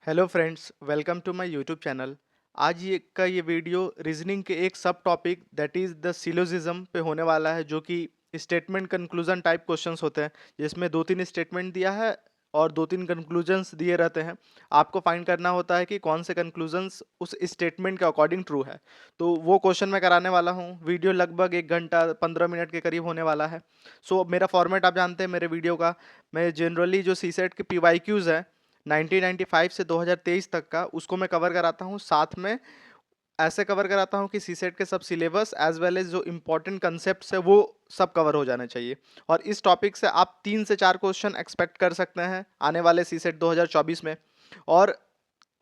Hello friends, welcome to my YouTube channel. आज ये video reasoning के एक sub topic that is the syllogism पे होने वाला है, जो कि स्टेटमेंट कंक्लूजन टाइप क्वेश्चंस होते हैं, जिसमें दो तीन स्टेटमेंट दिया है और दो तीन कंक्लूजन्स दिए रहते हैं। आपको फाइंड करना होता है कि कौन से कंक्लूजन्स उस स्टेटमेंट के अकॉर्डिंग ट्रू है। तो वो क्वेश्चन मैं कराने वाला हूँ। वीडियो लगभग 1 घंटा 15 मिनट के करीब होने वाला है। मेरा फॉर्मेट आप जानते हैं मेरे वीडियो का। मैं जनरली जो सी सेट के PYQs है 1995 से 2023 तक का, उसको मैं कवर कराता हूँ। साथ में ऐसे कवर कराता हूँ कि सीसेट के सब सिलेबस एज वेल एज जो इंपॉर्टेंट कंसेप्ट्स है वो सब कवर हो जाने चाहिए। और इस टॉपिक से आप 3 से 4 क्वेश्चन एक्सपेक्ट कर सकते हैं आने वाले सीसेट 2024 में। और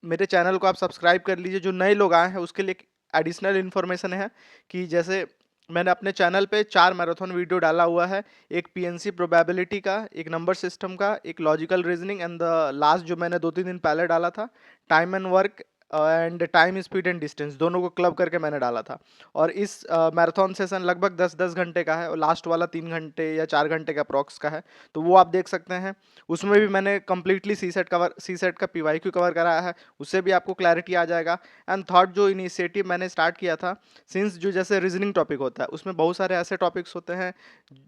मेरे चैनल को आप सब्सक्राइब कर लीजिए। जो नए लोग आए हैं उसके लिए एडिशनल इन्फॉर्मेशन है कि जैसे मैंने अपने चैनल पे 4 मैराथन वीडियो डाला हुआ है। एक PNC प्रोबेबिलिटी का, एक नंबर सिस्टम का, एक logical reasoning, and the last जो मैंने 2-3 दिन पहले डाला था, time and work and time speed and distance, दोनों को क्लब करके मैंने डाला था। और इस मैराथन सेशन लगभग 10-10 घंटे का है और लास्ट वाला 3 घंटे या 4 घंटे का अप्रॉक्स का है। तो वो आप देख सकते हैं। उसमें भी मैंने कंप्लीटली सी सेट का PYQ कवर कराया है, उससे भी आपको क्लैरिटी आ जाएगा। एंड थर्ड जो इनिशिएटिव मैंने स्टार्ट किया था, सिंस जो जैसे रीजनिंग टॉपिक होता है उसमें बहुत सारे ऐसे टॉपिक्स होते हैं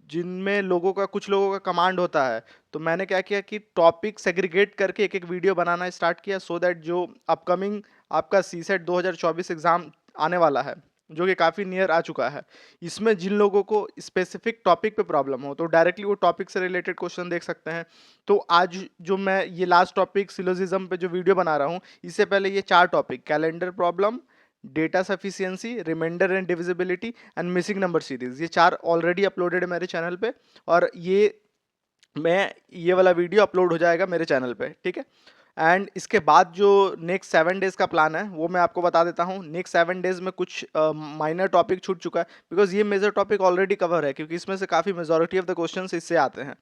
जिनमें कुछ लोगों का कमांड होता है। तो मैंने क्या किया कि टॉपिक सेग्रीगेट करके एक एक वीडियो बनाना स्टार्ट किया, सो दैट जो अपकमिंग आपका सी सेट 2024 एग्जाम आने वाला है, जो कि काफ़ी नियर आ चुका है, इसमें जिन लोगों को स्पेसिफिक टॉपिक पे प्रॉब्लम हो तो डायरेक्टली वो टॉपिक से रिलेटेड क्वेश्चन देख सकते हैं। तो आज जो मैं ये लास्ट टॉपिक सिलोजिज्म पे जो वीडियो बना रहा हूँ, इससे पहले ये 4 topic, calendar problem, data sufficiency, reminder and divisibility and missing number series, ये 4 ऑलरेडी अपलोडेड है मेरे चैनल पे। और ये वाला वीडियो अपलोड हो जाएगा मेरे चैनल पे, ठीक है। एंड इसके बाद जो नेक्स्ट 7 डेज का प्लान है वो मैं आपको बता देता हूँ। नेक्स्ट 7 डेज में कुछ माइनर टॉपिक छूट चुका है, बिकॉज ये मेजर टॉपिक ऑलरेडी कवर है, क्योंकि इसमें से काफ़ी मेजॉरिटी ऑफ द क्वेश्चंस इससे आते हैं।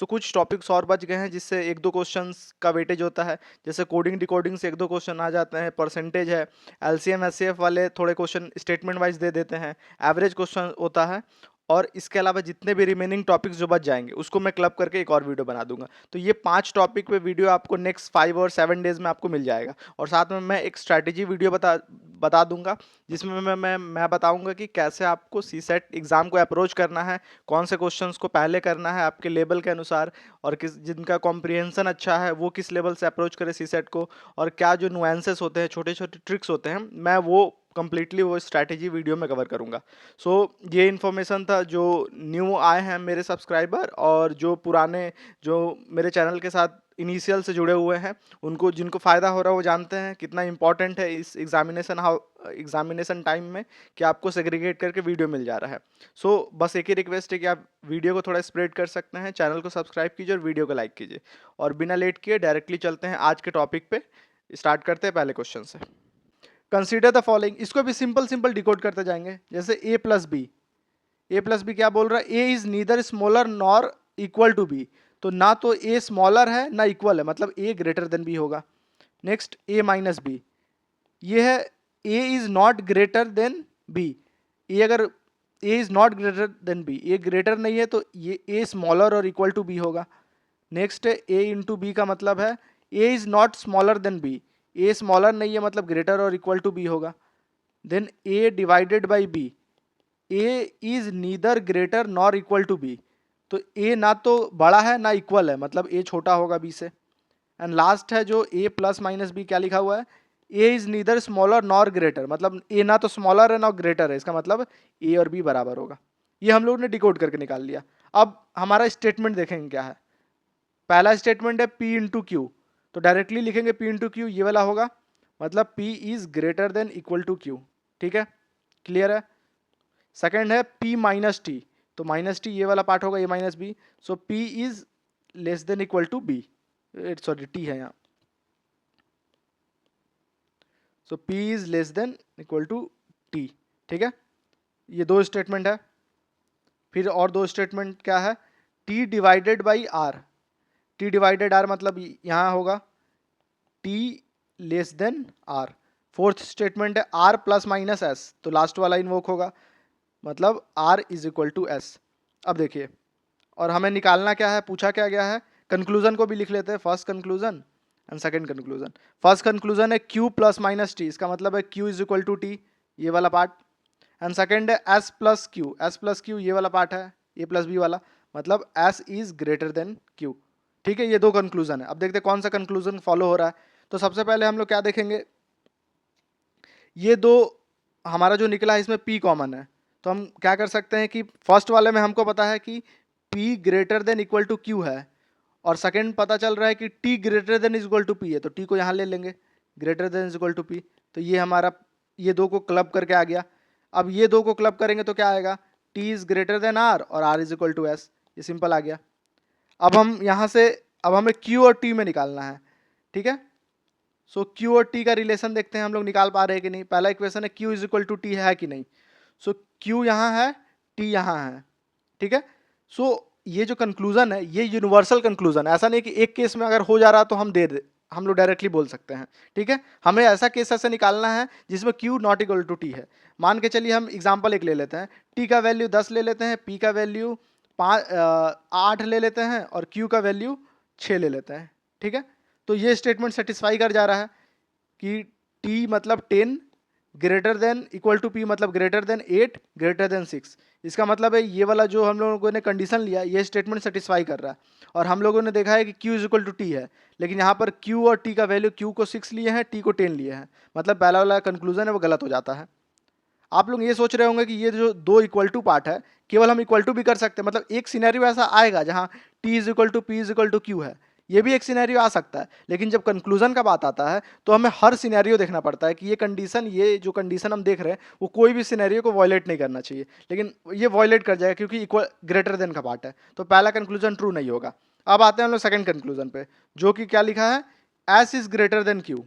कुछ टॉपिक्स और बच गए हैं जिससे एक दो क्वेश्चंस का वेटेज होता है। जैसे कोडिंग डिकोडिंग से एक दो क्वेश्चन आ जाते हैं, परसेंटेज है, LCM SCF वाले थोड़े क्वेश्चन स्टेटमेंट वाइज दे देते हैं, एवरेज क्वेश्चन होता है। और इसके अलावा जितने भी रिमेनिंग टॉपिक्स जो बच जाएंगे उसको मैं क्लब करके एक और वीडियो बना दूंगा। तो ये 5 टॉपिक पे वीडियो आपको नेक्स्ट 5 और 7 डेज में आपको मिल जाएगा। और साथ में मैं एक स्ट्रैटेजी वीडियो बता दूंगा, जिसमें मैं बताऊंगा कि कैसे आपको सी सेट एग्जाम को अप्रोच करना है, कौन से क्वेश्चंस को पहले करना है आपके लेवल के अनुसार, और किस जिनका कॉम्प्रिहेंशन अच्छा है वो किस लेवल से अप्रोच करे सी सेट को, और क्या जो नुएंसेस होते हैं, छोटे छोटे ट्रिक्स होते हैं, मैं वो कंप्लीटली वो स्ट्रैटेजी वीडियो में कवर करूंगा। सो ये इन्फॉर्मेशन था जो न्यू आए हैं मेरे सब्सक्राइबर, और जो पुराने जो मेरे चैनल के साथ इनिशियल से जुड़े हुए हैं, उनको जिनको फ़ायदा हो रहा है वो जानते हैं कितना इंपॉर्टेंट है इस एग्जामिनेशन टाइम में कि आपको सेग्रीगेट करके वीडियो मिल जा रहा है। बस एक ही रिक्वेस्ट है कि आप वीडियो को थोड़ा स्प्रेड कर सकते हैं, चैनल को सब्सक्राइब कीजिए और वीडियो को लाइक कीजिए। और बिना लेट किए डायरेक्टली चलते हैं आज के टॉपिक पे। स्टार्ट करते हैं पहले क्वेश्चन से। कंसीडर द फॉलोइंग, इसको भी सिंपल सिंपल डिकोड करते जाएंगे। जैसे ए प्लस बी क्या बोल रहा है, A is neither smaller nor equal to B. तो ना तो ए स्मॉलर है ना इक्वल है, मतलब ए ग्रेटर देन बी होगा। नेक्स्ट ए माइनस बी, ये है A is not greater than B. A अगर A is not greater than B, A greater नहीं है तो ये ए स्मॉलर और इक्वल टू बी होगा। नेक्स्ट ए इंटू बी का मतलब है A is not smaller than B, A smaller नहीं है मतलब ग्रेटर और इक्वल टू बी होगा। Then A divided by B, A is neither greater nor equal to B. तो ए ना तो बड़ा है ना इक्वल है, मतलब ए छोटा होगा बी से। एंड लास्ट है जो ए प्लस माइनस बी, क्या लिखा हुआ है, A is neither smaller nor greater, मतलब ए ना तो स्मॉलर है ना ग्रेटर है, इसका मतलब ए और बी बराबर होगा। ये हम लोग ने डिकोड करके निकाल लिया। अब हमारा स्टेटमेंट देखेंगे क्या है। पहला स्टेटमेंट है P इंटू क्यू, तो डायरेक्टली लिखेंगे P इंटू क्यू, ये वाला होगा, मतलब P is greater than equal to Q. ठीक है, क्लियर है। सेकेंड है P माइनस टी, तो माइनस टी ये वाला पार्ट होगा, A minus B. So P is less than equal to B, sorry T है यहाँ। So P is less than equal to T. ठीक है, ये दो स्टेटमेंट है। फिर और दो स्टेटमेंट क्या है, T divided by R. T divided R मतलब यहाँ होगा T less than R. Fourth statement है R प्लस माइनस एस, तो लास्ट वाला इन्वोक होगा, मतलब R is equal to S. अब देखिए, और हमें निकालना क्या है, पूछा क्या गया है, कंक्लूजन को भी लिख लेते हैं। First conclusion and second conclusion. First conclusion है q प्लस माइनस टी, इसका मतलब है q is equal to T, ये वाला पार्ट। एंड सेकंड है s प्लस क्यू, ये वाला पार्ट है, a प्लस बी वाला, मतलब s is greater then q। ठीक है, ये दो कंक्लूजन है। अब देखते हैं कौन सा कंक्लूजन फॉलो हो रहा है। तो सबसे पहले हम लोग क्या देखेंगे, ये दो हमारा जो निकला है इसमें p कॉमन है, तो हम क्या कर सकते हैं कि फर्स्ट वाले में हमको पता है कि p greater than equal to q है, और सेकंड पता चल रहा है कि t greater than is equal to p है, तो t को यहाँ ले लेंगे, greater than is equal to p। तो ये हमारा ये दो को क्लब करके आ गया। अब ये दो को क्लब करेंगे तो क्या आएगा, t is greater than r और r is equal to s, ये सिंपल आ गया। अब हम यहाँ से अब हमें q और t में निकालना है, ठीक है। सो q और t का रिलेशन देखते हैं हम लोग निकाल पा रहे हैं कि नहीं। पहला इक्वेशन है q is equal to T है कि नहीं। सो q यहाँ है, t यहाँ है, ठीक है। सो ये जो कंक्लूजन है ये यूनिवर्सल कंक्लूजन है, ऐसा नहीं कि एक केस में अगर हो जा रहा तो हम लोग डायरेक्टली बोल सकते हैं, ठीक है। हमें ऐसा केस ऐसे निकालना है जिसमें q not equal to T है। मान के चलिए हम एग्जांपल एक ले लेते हैं, t का वैल्यू 10 ले लेते हैं, p का वैल्यू 8 ले लेते हैं और q का वैल्यू 6 ले लेते हैं, ठीक है। तो ये स्टेटमेंट सेटिस्फाई कर जा रहा है कि t मतलब 10 greater than equal to p मतलब ग्रेटर देन 8 ग्रेटर देन 6। इसका मतलब है ये वाला जो हम लोगों ने कंडीशन लिया ये स्टेटमेंट सेटिस्फाई कर रहा है। और हम लोगों ने देखा है कि q is equal to T है, लेकिन यहाँ पर q और t का वैल्यू q को 6 लिए हैं, t को 10 लिए हैं, मतलब पहला वाला कंक्लूजन है वो गलत हो जाता है। आप लोग ये सोच रहे होंगे कि ये जो दो इक्वल टू पार्ट है केवल हम इक्वल टू भी कर सकते हैं, मतलब एक सिनेरियो ऐसा आएगा जहाँ t is equal to p is equal to q है, ये भी एक सिनेरियो आ सकता है। लेकिन जब कंक्लूजन का बात आता है तो हमें हर सिनेरियो देखना पड़ता है कि ये जो कंडीशन हम देख रहे हैं वो कोई भी सिनेरियो को वॉयलेट नहीं करना चाहिए, लेकिन ये वॉयलेट कर जाएगा क्योंकि इक्वल ग्रेटर देन का पार्ट है, तो पहला कंक्लूजन ट्रू नहीं होगा। अब आते हैं हम लोग सेकंड कंक्लूजन पे, जो कि क्या लिखा है, S is greater then Q,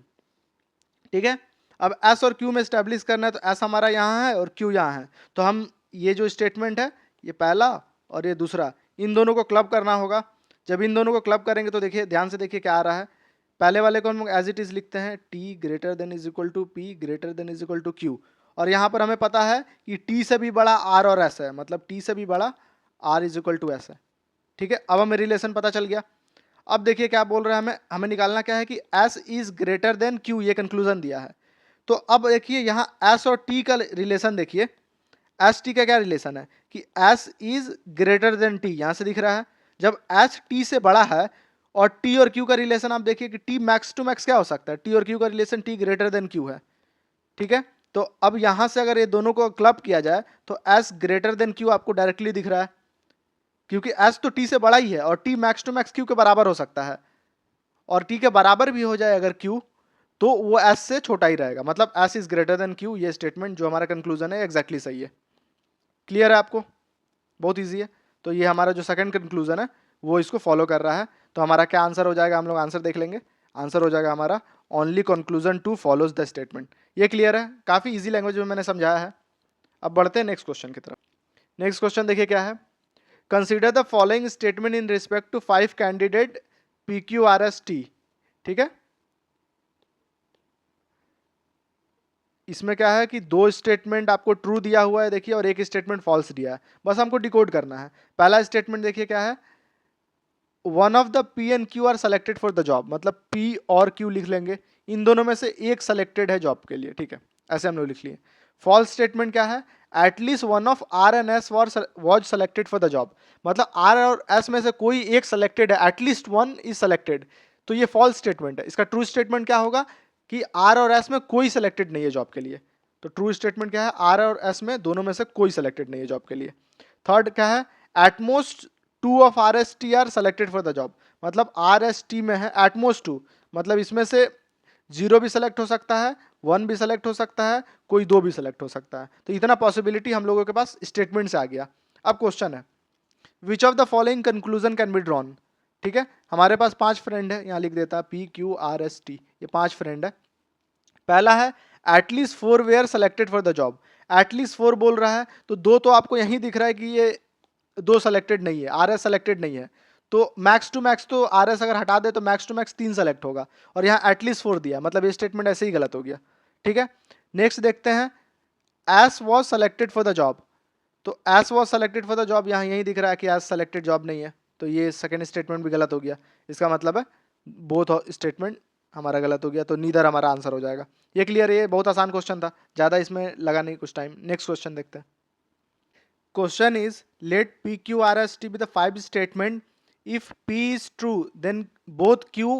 ठीक है। अब एस और क्यू में स्टैब्लिश करना है, तो एस हमारा यहाँ है और क्यू यहाँ है, तो हम ये जो स्टेटमेंट है ये पहला और ये दूसरा, इन दोनों को क्लब करना होगा। जब इन दोनों को क्लब करेंगे तो देखिए ध्यान से देखिए क्या आ रहा है। पहले वाले को हम लोग एज इट इज लिखते हैं, T greater than is equal to P greater than is equal to Q, और यहाँ पर हमें पता है कि टी से भी बड़ा आर और एस है, मतलब टी से भी बड़ा R is equal to S है, ठीक है। अब हमें रिलेशन पता चल गया। अब देखिए क्या बोल रहा है, हमें निकालना क्या है कि S is greater then Q, ये कंक्लूजन दिया है। तो अब देखिए यहाँ एस और टी का रिलेशन देखिए, एस टी का क्या रिलेशन है कि S is greater then T, यहाँ से दिख रहा है। जब एस टी से बड़ा है और टी और क्यू का रिलेशन आप देखिए कि टी मैक्स टू मैक्स क्या हो सकता है, टी और क्यू का relation T greater then Q है, ठीक है। तो अब यहाँ से अगर ये दोनों को क्लब किया जाए तो एस ग्रेटर देन क्यू आपको डायरेक्टली दिख रहा है, क्योंकि एस तो टी से बड़ा ही है और T max to max Q के बराबर हो सकता है, और टी के बराबर भी हो जाए अगर क्यू तो वो एस से छोटा ही रहेगा, मतलब S is greater then Q. ये स्टेटमेंट जो हमारा कंक्लूजन है एग्जैक्टली सही है। क्लियर है आपको, बहुत ईजी है। तो ये हमारा जो सेकंड कंक्लूजन है वो इसको फॉलो कर रहा है। तो हमारा क्या आंसर हो जाएगा, हम लोग आंसर देख लेंगे। आंसर हो जाएगा हमारा only conclusion two follows the statement. ये क्लियर है, काफ़ी ईजी लैंग्वेज में मैंने समझाया है। अब बढ़ते हैं नेक्स्ट क्वेश्चन की तरफ। नेक्स्ट क्वेश्चन देखिए क्या है, consider the following statement in respect to 5 candidate PQRST, ठीक है। इसमें क्या है कि दो स्टेटमेंट आपको ट्रू दिया हुआ है देखिए, और एक स्टेटमेंट फॉल्स दिया है, बस हमको डिकोड करना है। पहला स्टेटमेंट देखिए क्या है, one of the P and Q are selected for the job, मतलब P और Q लिख लेंगे, इन दोनों में से एक सेलेक्टेड है जॉब के लिए, ठीक है, ऐसे हम लोग लिख लिए। फॉल्स स्टेटमेंट क्या है, at least one of R and S was selected for the job, मतलब R और S में से कोई एक सेलेक्टेड है, एटलीस्ट वन इज सेलेक्टेड, तो ये फॉल्स स्टेटमेंट है। इसका ट्रू स्टेटमेंट क्या होगा कि R और S में कोई सेलेक्टेड नहीं है जॉब के लिए, तो ट्रू स्टेटमेंट क्या है, R और S में दोनों में से कोई सेलेक्टेड नहीं है जॉब के लिए। थर्ड क्या है, at most 2 of RST are selected for the job, मतलब RST में है एटमोस्ट 2, मतलब इसमें से 0 भी सेलेक्ट हो सकता है, 1 भी सेलेक्ट हो सकता है, कोई 2 भी सेलेक्ट हो सकता है, तो इतना पॉसिबिलिटी हम लोगों के पास स्टेटमेंट से आ गया। अब क्वेश्चन है, which of the following conclusion can be drawn, ठीक है। हमारे पास 5 फ्रेंड है, यहाँ लिख देता PQRST, ये 5 फ्रेंड है। पहला है at least 4 were selected for the job, at least 4 बोल रहा है, तो 2 तो आपको यहीं दिख रहा है कि ये 2 सेलेक्टेड नहीं है, RS सेलेक्टेड नहीं है, तो मैक्स टू मैक्स तो RS अगर हटा दे तो मैक्स टू मैक्स 3 सेलेक्ट होगा, और यहाँ एटलीस्ट 4 दिया, मतलब ये स्टेटमेंट ऐसे ही गलत हो गया, ठीक है। नेक्स्ट देखते हैं, S was selected for the job, तो S was selected for the job यहाँ यही दिख रहा है कि एस सेलेक्टेड जॉब नहीं है, तो ये सेकंड स्टेटमेंट भी गलत हो गया। इसका मतलब है बोथ स्टेटमेंट हमारा गलत हो गया, तो नीदर हमारा आंसर हो जाएगा। ये क्लियर है, ये बहुत आसान क्वेश्चन था, ज़्यादा इसमें लगा नहीं कुछ टाइम। नेक्स्ट क्वेश्चन देखते हैं। Question is, let PQRST be the five statement. If P is true, then both Q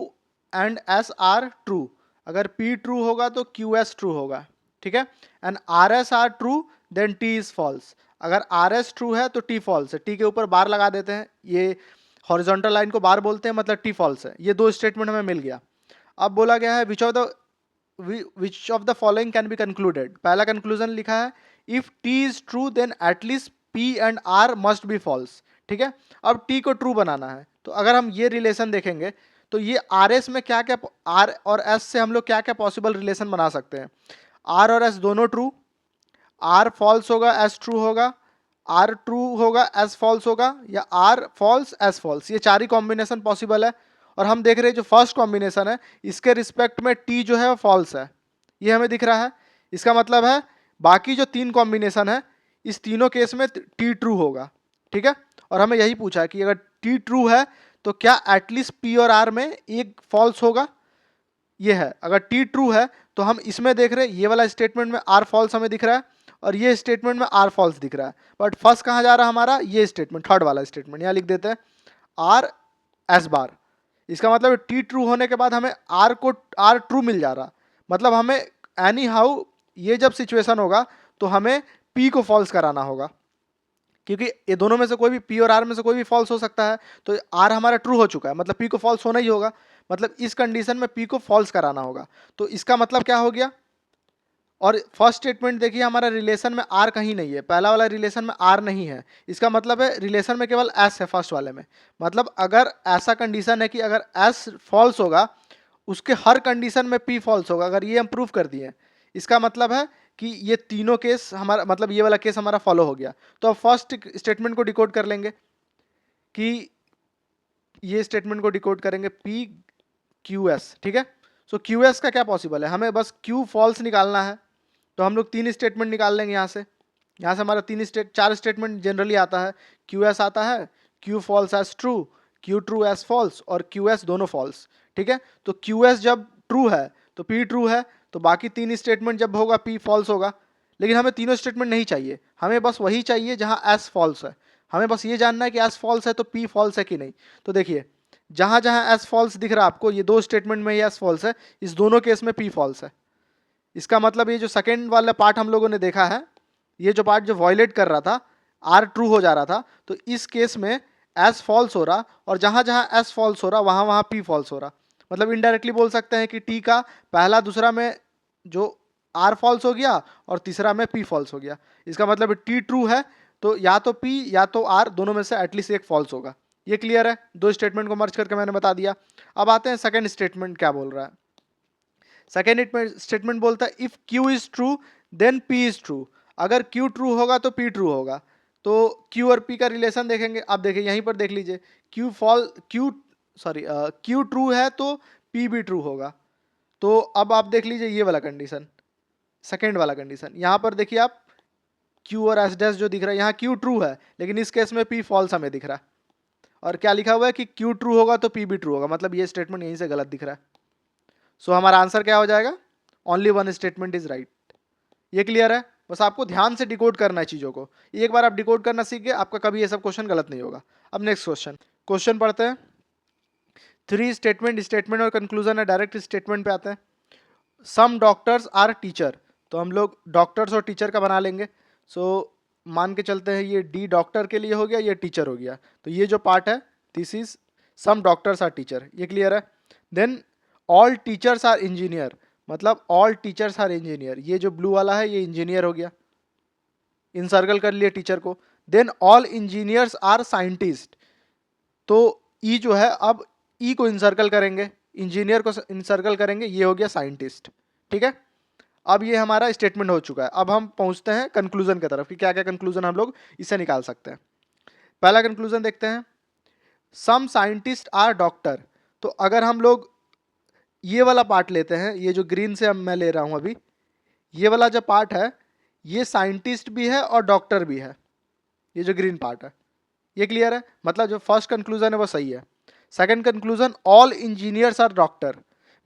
and S are true. अगर P true होगा तो QS true होगा, ठीक है। And RS are true, then T is false. अगर RS true है तो T false है। T के ऊपर बार लगा देते हैं, ये हॉरिजॉन्टल लाइन को बार बोलते हैं, मतलब T false है। ये दो स्टेटमेंट हमें मिल गया। अब बोला गया है which of the following can be concluded. पहला कंक्लूजन लिखा है if T is true then at least P and R must be false, ठीक है। अब टी को ट्रू बनाना है, तो अगर हम ये रिलेशन देखेंगे तो ये आर एस में क्या क्या, आर और एस से हम लोग क्या क्या पॉसिबल रिलेशन बना सकते हैं। आर और एस दोनों ट्रू, आर फॉल्स होगा एस ट्रू होगा, आर ट्रू होगा एस फॉल्स होगा, या आर फॉल्स एस फॉल्स। ये चार ही कॉम्बिनेशन पॉसिबल है। और हम देख रहे हैं जो फर्स्ट कॉम्बिनेशन है इसके रिस्पेक्ट में टी जो है वो फॉल्स है, ये हमें दिख रहा है। इसका मतलब है बाकी जो तीन कॉम्बिनेशन है इस तीनों केस में टी ट्रू होगा, ठीक है। और हमें यही पूछा है कि अगर टी ट्रू है तो क्या एटलीस्ट पी और आर में एक फॉल्स होगा, ये है। अगर टी ट्रू है तो हम इसमें देख रहे हैं ये वाला स्टेटमेंट में आर फॉल्स हमें दिख रहा है और ये स्टेटमेंट में आर फॉल्स दिख रहा है। बट फर्स्ट कहाँ जा रहा है हमारा, ये स्टेटमेंट, थर्ड वाला स्टेटमेंट, यहाँ लिख देते हैं आर एस बार। इसका मतलब टी ट्रू होने के बाद हमें आर को आर ट्रू मिल जा रहा, मतलब हमें एनी हाउ ये जब सिचुएशन होगा तो हमें पी को फॉल्स कराना होगा, क्योंकि ये दोनों में से कोई भी, पी और आर में से कोई भी फॉल्स हो सकता है। तो आर हमारा ट्रू हो चुका है, मतलब पी को फॉल्स होना ही होगा, मतलब इस कंडीशन में पी को फॉल्स कराना होगा। तो इसका मतलब क्या हो गया। और फर्स्ट स्टेटमेंट देखिए हमारा रिलेशन में आर कहीं नहीं है, पहला वाला रिलेशन में आर नहीं है, इसका मतलब है रिलेशन में केवल एस है फर्स्ट वाले में। मतलब अगर ऐसा कंडीशन है कि अगर एस फॉल्स होगा उसके हर कंडीशन में पी फॉल्स होगा, अगर ये हम प्रूव कर दिए, इसका मतलब है कि ये तीनों केस हमारा, मतलब ये वाला केस हमारा फॉलो हो गया। तो अब फर्स्ट स्टेटमेंट को डिकोड कर लेंगे कि ये स्टेटमेंट को डिकोड करेंगे पी क्यू एस, ठीक है। सो क्यू एस का क्या पॉसिबल है, हमें बस क्यू फॉल्स निकालना है। तो हम लोग तीन स्टेटमेंट निकाल लेंगे यहाँ से हमारा चार स्टेटमेंट जनरली आता है। क्यू एस आता है, Q false as true, Q true as false और क्यू एस दोनों फॉल्स, ठीक है। तो क्यू एस जब ट्रू है तो पी ट्रू है, तो बाकी तीन स्टेटमेंट जब होगा पी फॉल्स होगा। लेकिन हमें तीनों स्टेटमेंट नहीं चाहिए, हमें बस वही चाहिए जहाँ एस फॉल्स है। हमें बस ये जानना है कि एस फॉल्स है तो पी फॉल्स है कि नहीं। तो देखिए जहाँ जहाँ एस फॉल्स दिख रहा है आपको, ये दो स्टेटमेंट में एस फॉल्स है, इस दोनों केस में पी फॉल्स है। इसका मतलब ये जो सेकेंड वाला पार्ट हम लोगों ने देखा है, ये जो पार्ट जो वॉयलेट कर रहा था, आर ट्रू हो जा रहा था, तो इस केस में एस फॉल्स हो रहा, और जहां जहां एस फॉल्स हो रहा वहां वहां पी फॉल्स हो रहा। मतलब इनडायरेक्टली बोल सकते हैं कि टी का पहला दूसरा में जो आर फॉल्स हो गया और तीसरा में पी फॉल्स हो गया। इसका मतलब टी ट्रू है तो या तो पी या तो आर, दोनों में से एटलीस्ट एक फॉल्स होगा। ये क्लियर है, दो स्टेटमेंट को मर्ज करके मैंने बता दिया। अब आते हैं सेकेंड स्टेटमेंट क्या बोल रहा है। सेकेंड स्टेटमेंट बोलता है if Q is true then P is true. अगर क्यू ट्रू होगा तो पी ट्रू होगा। तो क्यू और पी का रिलेशन देखेंगे। अब देखिए यहीं पर देख लीजिए, क्यू ट्रू है तो पी भी ट्रू होगा। तो अब आप देख लीजिए ये वाला कंडीशन, सेकेंड वाला कंडीशन, यहाँ पर देखिए आप क्यू और एस डैश जो दिख रहा है, यहाँ क्यू ट्रू है लेकिन इस केस में पी फॉल्स हमें दिख रहा है। और क्या लिखा हुआ है कि क्यू ट्रू होगा तो पी भी ट्रू होगा, मतलब ये स्टेटमेंट यहीं से गलत दिख रहा है। सो हमारा आंसर क्या हो जाएगा, only one statement is right. ये क्लियर है, बस आपको ध्यान से डिकोड करना है चीज़ों को। एक बार आप डिकोड करना सीख गए, आपका कभी ये सब क्वेश्चन गलत नहीं होगा। अब नेक्स्ट क्वेश्चन पढ़ते हैं। थ्री स्टेटमेंट और कंक्लूजन है, डायरेक्ट स्टेटमेंट पे आते हैं। सम डॉक्टर्स आर टीचर, तो हम लोग डॉक्टर्स और टीचर का बना लेंगे। सो मान के चलते हैं ये डी डॉक्टर के लिए हो गया, ये टीचर हो गया। तो ये जो पार्ट है this is some doctors are teacher, ये क्लियर है। Then all teachers are engineer, मतलब ऑल टीचर्स आर इंजीनियर, ये जो ब्लू वाला है ये इंजीनियर हो गया, इनसर्कल कर लिए टीचर को। Then all engineers are scientist, तो ई जो है अब ई को इनसर्कल करेंगे, इंजीनियर को इनसर्कल करेंगे, ये हो गया साइंटिस्ट, ठीक है। अब ये हमारा स्टेटमेंट हो चुका है। अब हम पहुंचते हैं कंक्लूजन की तरफ कि क्या क्या कंक्लूजन हम लोग इससे निकाल सकते हैं। पहला कंक्लूजन देखते हैं, सम साइंटिस्ट आर डॉक्टर। तो अगर हम लोग ये वाला पार्ट लेते हैं, ये जो ग्रीन से मैं ले रहा हूं अभी, ये वाला जो पार्ट है ये साइंटिस्ट भी है और डॉक्टर भी है, ये जो ग्रीन पार्ट है। ये क्लियर है, मतलब जो फर्स्ट कंक्लूजन है वो सही है। Second conclusion all engineers are doctor,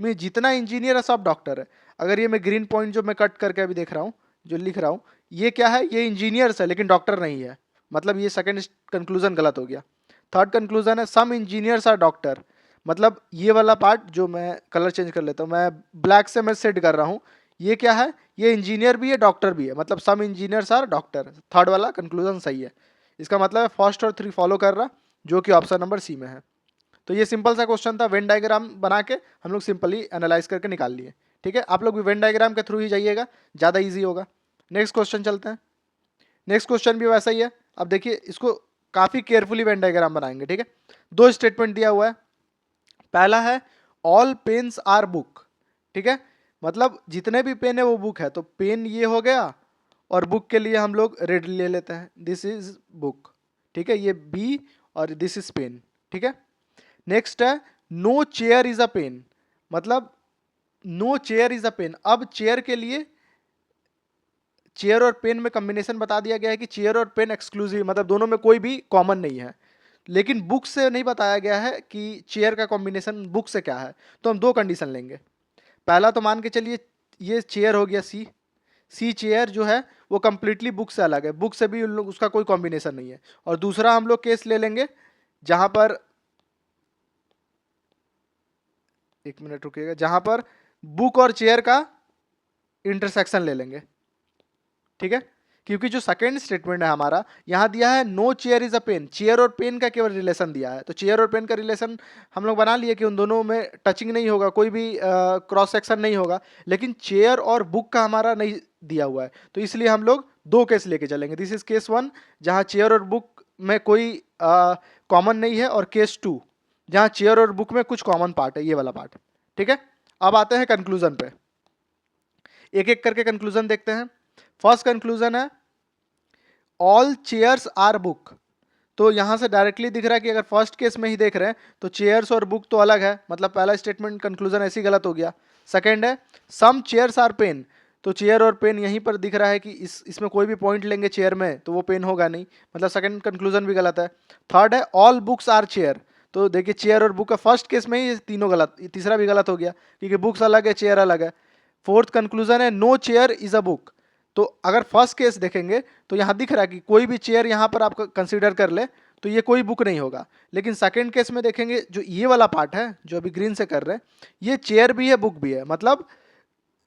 मैं जितना इंजीनियर है सब डॉक्टर है। अगर ये मैं ग्रीन पॉइंट जो मैं कट करके अभी देख रहा हूँ, जो लिख रहा हूँ, ये क्या है, ये इंजीनियर्स है लेकिन डॉक्टर नहीं है, मतलब ये सेकंड कंक्लूजन गलत हो गया। थर्ड कंक्लूजन है सम इंजीनियर्स आर डॉक्टर, मतलब ये वाला पार्ट जो मैं कलर चेंज कर लेता हूँ, मैं ब्लैक से मैं सेट कर रहा हूँ, ये क्या है, ये इंजीनियर भी है डॉक्टर भी है, मतलब सम इंजीनियर्स आर डॉक्टर, थर्ड वाला कंक्लूजन सही है। इसका मतलब है फर्स्ट और थ्री फॉलो कर रहा, जो कि ऑप्शन नंबर सी में है। तो ये सिंपल सा क्वेश्चन था, वेन डायग्राम बना के हम लोग सिंपली एनालाइज करके निकाल लिए। ठीक है, आप लोग भी वेन डायग्राम के थ्रू ही जाइएगा, ज़्यादा ईजी होगा। नेक्स्ट क्वेश्चन चलते हैं। नेक्स्ट क्वेश्चन भी वैसा ही है। अब देखिए इसको काफ़ी केयरफुली वेन डायग्राम बनाएंगे। ठीक है, दो स्टेटमेंट दिया हुआ है। पहला है ऑल पेन्स आर बुक। ठीक है, मतलब जितने भी पेन है वो बुक है, तो पेन ये हो गया, और बुक के लिए हम लोग रेड ले लेते हैं, दिस इज बुक। ठीक है, ये बी और दिस इज पेन। ठीक है, नेक्स्ट है no chair is a pen, मतलब no chair is a pen. अब चेयर के लिए चेयर और पेन में कॉम्बिनेशन बता दिया गया है कि चेयर और पेन एक्सक्लूसिव, मतलब दोनों में कोई भी कॉमन नहीं है। लेकिन बुक से नहीं बताया गया है कि चेयर का कॉम्बिनेशन बुक से क्या है, तो हम दो कंडीशन लेंगे। पहला तो मान के चलिए ये चेयर हो गया सी, सी चेयर जो है वो कंप्लीटली बुक से अलग है, बुक से भी उन लोग उसका कोई कॉम्बिनेशन नहीं है। और दूसरा हम लोग केस ले लेंगे जहां पर, एक मिनट रुकिएगा, जहां पर बुक और चेयर का इंटरसेक्शन ले लेंगे। ठीक है, क्योंकि जो सेकंड स्टेटमेंट है हमारा, यहां दिया है no chair is a pen, chair और पेन का केवल रिलेशन दिया है, तो चेयर और पेन का रिलेशन हम लोग बना लिए कि उन दोनों में टचिंग नहीं होगा, कोई भी क्रॉस सेक्शन नहीं होगा। लेकिन चेयर और बुक का हमारा नहीं दिया हुआ है, तो इसलिए हम लोग दो केस लेके चलेंगे। दिस इज केस वन, जहां चेयर और बुक में कोई कॉमन नहीं है, और केस टू जहां चेयर और बुक में कुछ कॉमन पार्ट है, ये वाला पार्ट। ठीक है, अब आते हैं कंक्लूजन पे, एक एक करके कंक्लूजन देखते हैं। फर्स्ट कंक्लूजन है ऑल चेयर्स आर बुक। तो यहां से डायरेक्टली दिख रहा है कि अगर फर्स्ट केस में ही देख रहे हैं तो चेयर्स और बुक तो अलग है, मतलब पहला स्टेटमेंट कंक्लूजन ऐसे ही गलत हो गया। सेकंड है सम चेयर्स आर पेन, तो चेयर और पेन यहीं पर दिख रहा है कि इसमें कोई भी पॉइंट लेंगे चेयर में तो वो पेन होगा नहीं, मतलब सेकंड कंक्लूजन भी गलत है। थर्ड है ऑल बुक्स आर चेयर, तो देखिए चेयर और बुक का फर्स्ट केस में ही तीनों गलत, तीसरा भी गलत हो गया क्योंकि बुक्स अलग है चेयर अलग है। फोर्थ कंक्लूजन है no chair is a book, तो अगर फर्स्ट केस देखेंगे तो यहाँ दिख रहा है कि कोई भी चेयर यहाँ पर आप कंसीडर कर ले तो ये कोई बुक नहीं होगा। लेकिन सेकंड केस में देखेंगे जो ये वाला पार्ट है जो अभी ग्रीन से कर रहे हैं, ये चेयर भी है बुक भी है, मतलब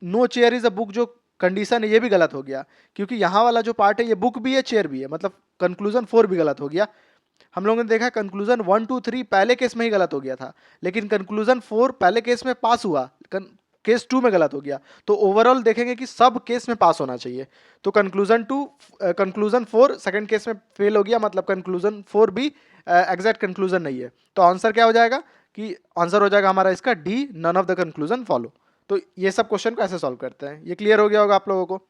no chair is a book जो कंडीशन है ये भी गलत हो गया, क्योंकि यहाँ वाला जो पार्ट है ये बुक भी है चेयर भी है, मतलब कंक्लूजन 4 भी गलत हो गया। हम लोगों ने देखा कंक्लूजन 1 2 3 पहले केस में ही गलत हो गया था, लेकिन कंक्लूजन 4 पहले केस में पास हुआ, केस 2 में गलत हो गया। तो ओवरऑल देखेंगे कि सब केस में पास होना चाहिए। तो कंक्लूजन 4 सेकंड केस में फेल हो गया, मतलब कंक्लूजन 4 भी एग्जैक्ट कंक्लूजन नहीं है। तो आंसर क्या हो जाएगा, कि आंसर हो जाएगा हमारा इसका D, none of the conclusion follow. तो ये सब क्वेश्चन को ऐसे सॉल्व करते हैं, ये क्लियर हो गया होगा आप लोगों को।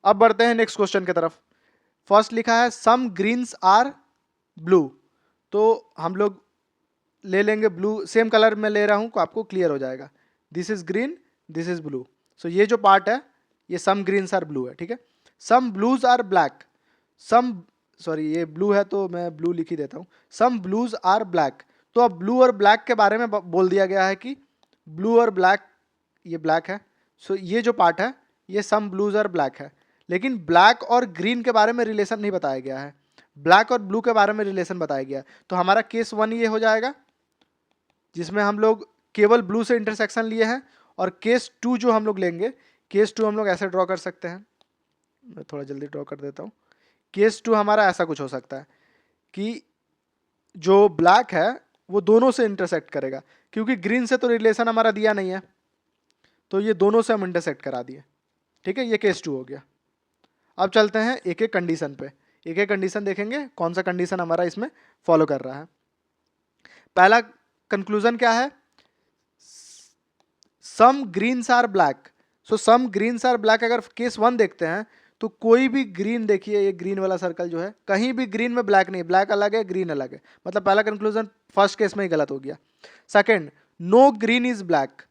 अब बढ़ते हैं नेक्स्ट क्वेश्चन की तरफ। फर्स्ट लिखा है सम ग्रीन्स आर ब्लू, तो हम लोग ले लेंगे ब्लू, सेम कलर में ले रहा हूं, आपको क्लियर हो जाएगा। This is green, this is blue, so ये जो पार्ट है ये सम ग्रीन्स आर ब्लू है। ठीक है, some blues are black, some, sorry ये ब्लू है तो मैं ब्लू लिख ही देता हूँ, सम ब्लूज आर ब्लैक। तो अब ब्लू और ब्लैक के बारे में बोल दिया गया है कि ब्लू और ब्लैक, ये ब्लैक है, सो ये जो पार्ट है ये सम ब्लूज और ब्लैक है। लेकिन ब्लैक और ग्रीन के बारे में रिलेशन नहीं बताया गया है, ब्लैक और ब्लू के बारे में रिलेशन बताया गया। तो हमारा केस 1 ये हो जाएगा जिसमें हम लोग केवल ब्लू से इंटरसेक्शन लिए हैं, और केस 2 जो हम लोग लेंगे, केस 2 हम लोग ऐसे ड्रॉ कर सकते हैं, मैं थोड़ा जल्दी ड्रॉ कर देता हूँ। केस 2 हमारा ऐसा कुछ हो सकता है कि जो ब्लैक है वो दोनों से इंटरसेक्ट करेगा, क्योंकि ग्रीन से तो रिलेशन हमारा दिया नहीं है, तो ये दोनों से हम इंटरसेक्ट करा दिए। ठीक है, ये केस 2 हो गया। अब चलते हैं एक एक कंडीशन पे, एक एक कंडीशन देखेंगे कौन सा कंडीशन हमारा इसमें फॉलो कर रहा है। पहला कंक्लूजन क्या है, some greens are black. So some greens are black, अगर केस 1 देखते हैं तो कोई भी ग्रीन, देखिए ये ग्रीन वाला सर्कल जो है, कहीं भी ग्रीन में ब्लैक नहीं, ब्लैक अलग है ग्रीन अलग है, मतलब पहला कंक्लूजन फर्स्ट केस में ही गलत हो गया। Second, no green is black,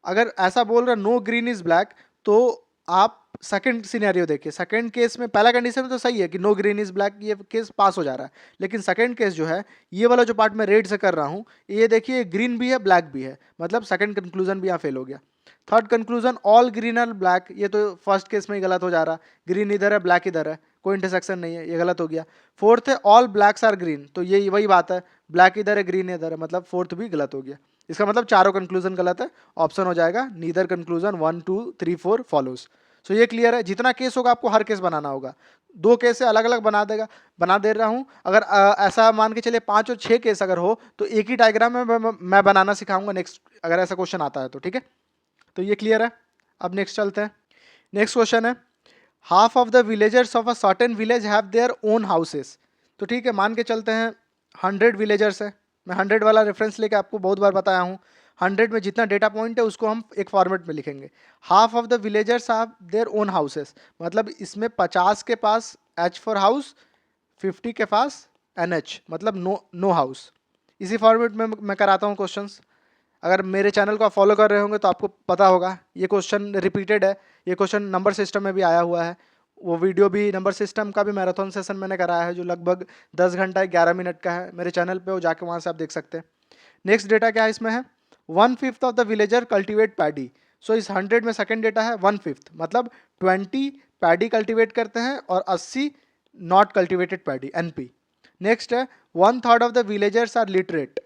अगर ऐसा बोल रहा नो ग्रीन इज ब्लैक, तो आप सेकंड सिनेरियो देखिए, सेकंड केस में पहला कंडीशन में तो सही है कि नो ग्रीन इज ब्लैक, ये केस पास हो जा रहा है, लेकिन सेकंड केस जो है, ये वाला जो पार्ट मैं रेड से कर रहा हूँ, ये देखिए ग्रीन भी है ब्लैक भी है, मतलब सेकंड कंक्लूजन भी यहाँ फेल हो गया। Third conclusion all green are black, ये तो फर्स्ट केस में ही गलत हो जा रहा, ग्रीन इधर है ब्लैक इधर है, कोई इंटरसेक्शन नहीं है, ये गलत हो गया। फोर्थ है ऑल ब्लैक्स आर ग्रीन, तो ये वही बात है, ब्लैक इधर है ग्रीन इधर है, मतलब फोर्थ भी गलत हो गया। इसका मतलब चारों कंक्लूजन गलत है, ऑप्शन हो जाएगा नीदर कंक्लूजन 1 2 3 4 फॉलोज। सो ये क्लियर है, जितना केस होगा आपको हर केस बनाना होगा, दो केस से अलग अलग बना दे रहा हूँ। अगर ऐसा मान के चलिए 5 और 6 केस अगर हो तो एक ही डायग्राम में मैं बनाना सिखाऊंगा नेक्स्ट, अगर ऐसा क्वेश्चन आता है तो, ठीक है। तो ये क्लियर है। अब नेक्स्ट चलते हैं। नेक्स्ट क्वेश्चन है half of the villagers of a certain village have their own houses. तो ठीक है, मान के चलते हैं 100 विलेजर्स है, मैं 100 वाला रेफरेंस लेके आपको बहुत बार बताया हूँ। 100 में जितना डेटा पॉइंट है उसको हम एक फॉर्मेट में लिखेंगे। Half of the villagers have their own houses, मतलब इसमें 50 के पास एच फॉर हाउस, 50 के पास NH, मतलब नो हाउस। इसी फॉर्मेट में मैं कराता हूँ क्वेश्चंस। अगर मेरे चैनल को आप फॉलो कर रहे होंगे तो आपको पता होगा, ये क्वेश्चन रिपीटेड है, ये क्वेश्चन नंबर सिस्टम में भी आया हुआ है। वो वीडियो भी नंबर सिस्टम का भी मैराथन सेशन मैंने कराया है, जो लगभग 10 घंटा 11 मिनट का है, मेरे चैनल पे वो जाके वहाँ से आप देख सकते हैं। नेक्स्ट डेटा क्या है इसमें है 1/5 of the villager cultivate paddy. So इस 100 में सेकंड डेटा है 1/5, मतलब 20 पैडी कल्टिवेट करते हैं और 80 not cultivated paddy NP। Next है 1/3 of the villagers are literate.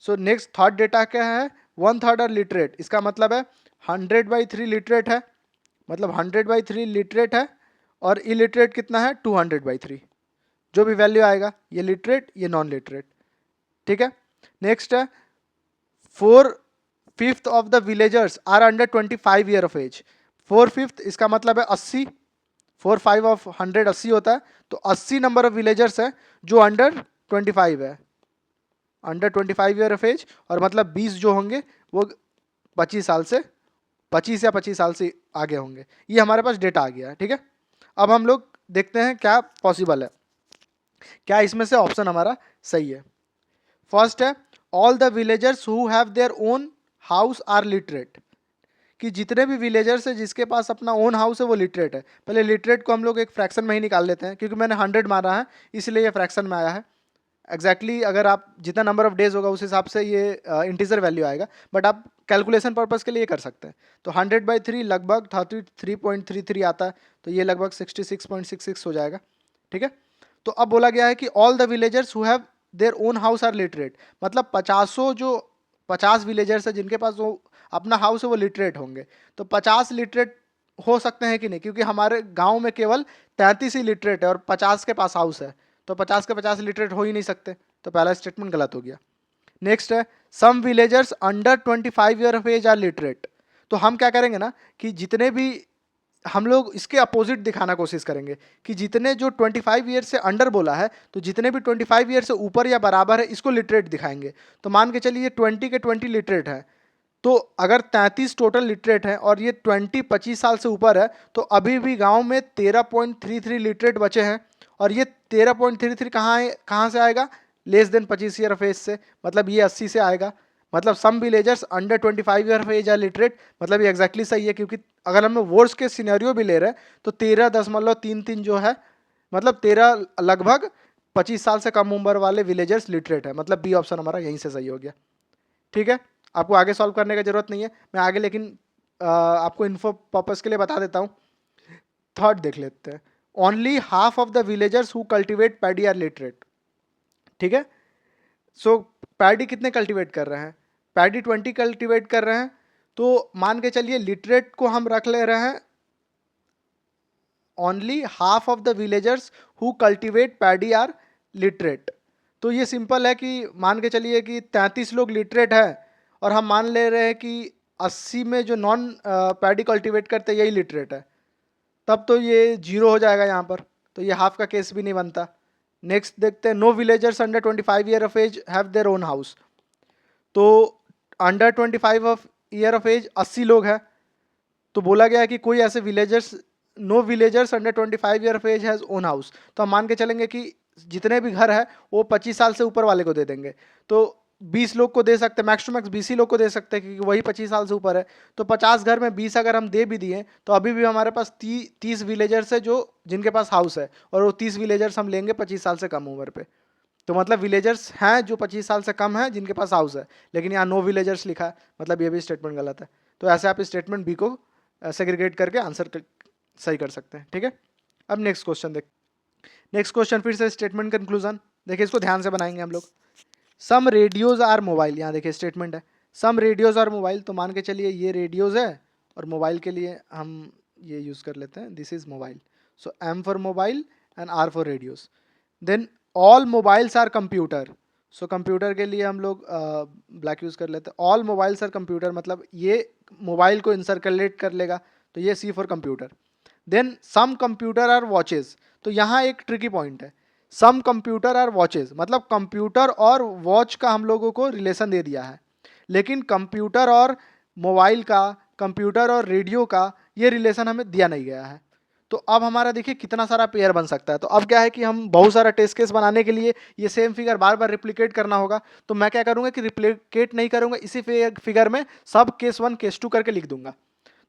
So next third data क्या है 1/3 आर लिटरेट, इसका मतलब है 100/3 लिटरेट है, मतलब 100/3 लिटरेट है, और इलिटरेट कितना है 200/3, जो भी वैल्यू आएगा ये लिटरेट ये नॉन लिटरेट, ठीक है। नेक्स्ट है 4/5 of the villagers are under 25 year of age. 4/5 इसका मतलब है 80, 4/5 ऑफ 100 80 होता है, तो 80 नंबर ऑफ विलेजर्स है जो अंडर 25 है, अंडर 25 ईयर ऑफ एज, और मतलब 20 जो होंगे वो 25 साल से 25 या 25 साल से आगे होंगे। ये हमारे पास डेटा आ गया है, ठीक है। अब हम लोग देखते हैं क्या पॉसिबल है, क्या इसमें से ऑप्शन हमारा सही है। फर्स्ट है all the villagers who have their own house are literate, कि जितने भी विलेजर्स है जिसके पास अपना ओन हाउस है वो लिटरेट है। पहले लिटरेट को हम लोग एक फ्रैक्शन में ही निकाल लेते हैं, क्योंकि मैंने 100 मारा है इसलिए ये फ्रैक्शन में आया है। एग्जैक्टली अगर आप जितना नंबर ऑफ डेज होगा उस हिसाब से ये इंटीजर वैल्यू आएगा, बट आप कैलकुलेशन पर्पस के लिए कर सकते हैं। तो 100/3 लगभग 33.33 आता है, तो ये लगभग 66.66 हो जाएगा, ठीक है। तो अब बोला गया है कि all the villagers who have their own house are literate, मतलब 50 विलेजर्स है जिनके पास वो अपना हाउस है वो लिटरेट होंगे। तो 50 लिटरेट हो सकते हैं कि नहीं, क्योंकि हमारे गांव में केवल 33 ही लिटरेट है और 50 के पास हाउस है, तो 50 के 50 लिटरेट हो ही नहीं सकते, तो पहला स्टेटमेंट गलत हो गया। नेक्स्ट है some villagers under 25 year of age are literate. तो हम क्या करेंगे ना कि जितने भी हम लोग इसके अपोजिट दिखाना कोशिश करेंगे कि जितने जो 25 ईयर से अंडर बोला है, तो जितने भी 25 ईयर से ऊपर या बराबर है इसको लिटरेट दिखाएंगे। तो मान के चलिए 20 के 20 लिटरेट है, तो अगर 33 टोटल लिटरेट है और ये 25 साल से ऊपर है, तो अभी भी गांव में 13.33 लिटरेट बचे हैं, और ये 13.33 कहाँ से आएगा, less than 25 year of age से, मतलब ये 80 से आएगा। मतलब some villagers under 25 year of age are literate, मतलब ये एग्जैक्टली सही है, क्योंकि अगर हम वर्स के सिनेरियो भी ले रहे हैं तो 13.33 जो है, मतलब 13 लगभग 25 साल से कम उम्र वाले विलेजर्स लिटरेट है, मतलब बी ऑप्शन हमारा यहीं से सही हो गया, ठीक है। आपको आगे सॉल्व करने की जरूरत नहीं है, मैं आगे लेकिन आपको इन्फो पर्पस के लिए बता देता हूँ। थर्ड देख लेते हैं only half of the villagers who cultivate paddy are literate, ठीक है। सो पैडी कितने कल्टिवेट कर रहे हैं, पैडी 20 कल्टिवेट कर रहे हैं, तो मान के चलिए लिटरेट को हम रख ले रहे हैं only half of the villagers who cultivate paddy are literate. तो ये सिंपल है कि मान के चलिए कि 33 लोग लिटरेट है, और हम मान ले रहे हैं कि 80 में जो नॉन पैडी कल्टिवेट करते हैं यही लिटरेट है, तब तो ये 0 हो जाएगा यहाँ पर, तो ये हाफ का केस भी नहीं बनता। नेक्स्ट देखते हैं no villagers under 25 year of age have their own house. तो under 25 of year of age 80 लोग हैं, तो बोला गया है कि कोई ऐसे villagers no villagers under 25 year of age has own house. तो हम मान के चलेंगे कि जितने भी घर है वो 25 साल से ऊपर वाले को दे देंगे। तो 20 लोग को दे सकते हैं, मैक्स टू मैक्स 20 ही लोग को दे सकते हैं क्योंकि वही 25 साल से ऊपर है। तो 50 घर में 20 अगर हम दे भी दिए तो अभी भी हमारे पास 30 विलेजर्स है जो जिनके पास हाउस है, और वो 30 विलेजर्स हम लेंगे 25 साल से कम उम्र पे। तो मतलब विलेजर्स हैं जो 25 साल से कम है जिनके पास हाउस है, लेकिन यहाँ नो विलेजर्स लिखा है, मतलब ये भी स्टेटमेंट गलत है। तो ऐसे आप स्टेटमेंट बी को सेग्रीगेट करके आंसर सही कर सकते हैं। ठीक है, अब नेक्स्ट क्वेश्चन देख। नेक्स्ट क्वेश्चन फिर से स्टेटमेंट कंक्लूजन, देखिए इसको ध्यान से बनाएंगे हम लोग। सम रेडियोज आर मोबाइल, यहाँ देखिए स्टेटमेंट है सम रेडियोज आर मोबाइल, तो मान के चलिए ये रेडियोज है और मोबाइल के लिए हम ये यूज़ कर लेते हैं, this is mobile. So M for mobile and R for radios. Then all mobiles are computer, so computer के लिए हम लोग ब्लैक यूज़ कर लेते हैं। ऑल मोबाइल्स आर कंप्यूटर, मतलब ये मोबाइल को इंसर्कुलेट कर लेगा, तो ये C for computer. Then some computer are watches, तो यहाँ एक ट्रिकी पॉइंट है, सम कंप्यूटर आर वॉचेस, मतलब कंप्यूटर और वॉच का हम लोगों को रिलेशन दे दिया है, लेकिन कंप्यूटर और मोबाइल का, कंप्यूटर और रेडियो का ये रिलेशन हमें दिया नहीं गया है। तो अब हमारा देखिए कितना सारा पेयर बन सकता है। तो अब क्या है कि हम बहुत सारा टेस्ट केस बनाने के लिए ये सेम फिगर बार बार रिप्लिकेट करना होगा। तो मैं क्या करूँगा कि रिप्लिकेट नहीं करूँगा, इसी फिगर में सब केस 1 केस 2 करके लिख दूंगा।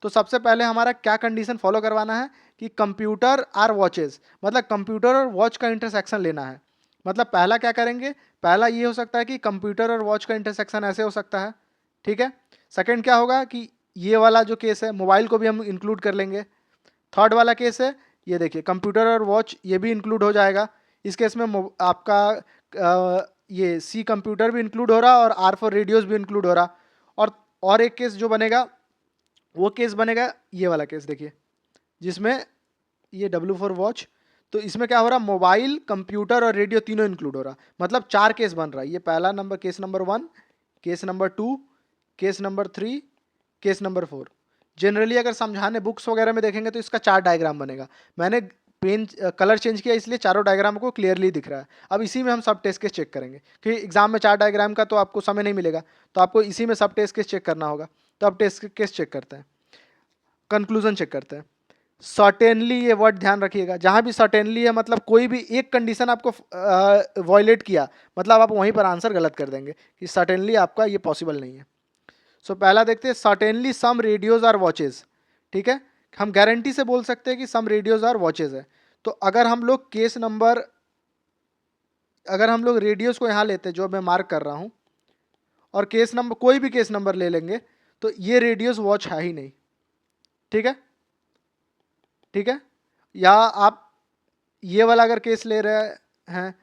तो सबसे पहले हमारा क्या कंडीशन फॉलो करवाना है कि कंप्यूटर आर वॉचेस, मतलब कंप्यूटर और वॉच का इंटरसेक्शन लेना है। मतलब पहला क्या करेंगे, पहला ये हो सकता है कि कंप्यूटर और वॉच का इंटरसेक्शन ऐसे हो सकता है। ठीक है, सेकंड क्या होगा कि ये वाला जो केस है मोबाइल को भी हम इंक्लूड कर लेंगे। थर्ड वाला केस है ये देखिए कंप्यूटर और वॉच, ये भी इंक्लूड हो जाएगा। इस केस में आपका ये सी कंप्यूटर भी इंक्लूड हो रहा और आर फॉर रेडियोज भी इंक्लूड हो रहा। और एक केस जो बनेगा वो केस बनेगा ये वाला केस देखिए, जिसमें ये W फॉर वॉच, तो इसमें क्या हो रहा, मोबाइल, कंप्यूटर और रेडियो तीनों इंक्लूड हो रहा, मतलब 4 केस बन रहा है। ये पहला number case number 1, case number 2, case number 3, case number 4। Generally अगर समझाने बुक्स वगैरह में देखेंगे तो इसका 4 डायग्राम बनेगा। मैंने पेन कलर चेंज किया इसलिए चारों डायग्राम को क्लियरली दिख रहा है। अब इसी में हम सब टेस्ट केस चेक करेंगे क्योंकि एग्जाम में 4 डायग्राम का तो आपको समय नहीं मिलेगा, तो आपको इसी में सब टेस्ट केस चेक करना होगा। तो अब टेस्ट केस चेक करते हैं, कंक्लूजन चेक करते हैं। सर्टेनली, ये वर्ड ध्यान रखिएगा, जहां भी सर्टेनली है मतलब कोई भी एक कंडीशन आपको वॉयलेट किया मतलब आप वहीं पर आंसर गलत कर देंगे कि सर्टेनली आपका ये पॉसिबल नहीं है। सो पहला देखते हैं, certainly some radios are watches. ठीक है, हम गारंटी से बोल सकते हैं कि सम रेडियोज आर वॉचेज है। तो अगर हम लोग केस नंबर, अगर हम लोग रेडियोज को यहाँ लेते हैं जो मैं मार्क कर रहा हूँ, और केस नंबर कोई भी केस नंबर ले लेंगे, तो ये रेडियोज वॉच है ही नहीं। ठीक है, ठीक है, या आप ये वाला अगर केस ले रहे हैं,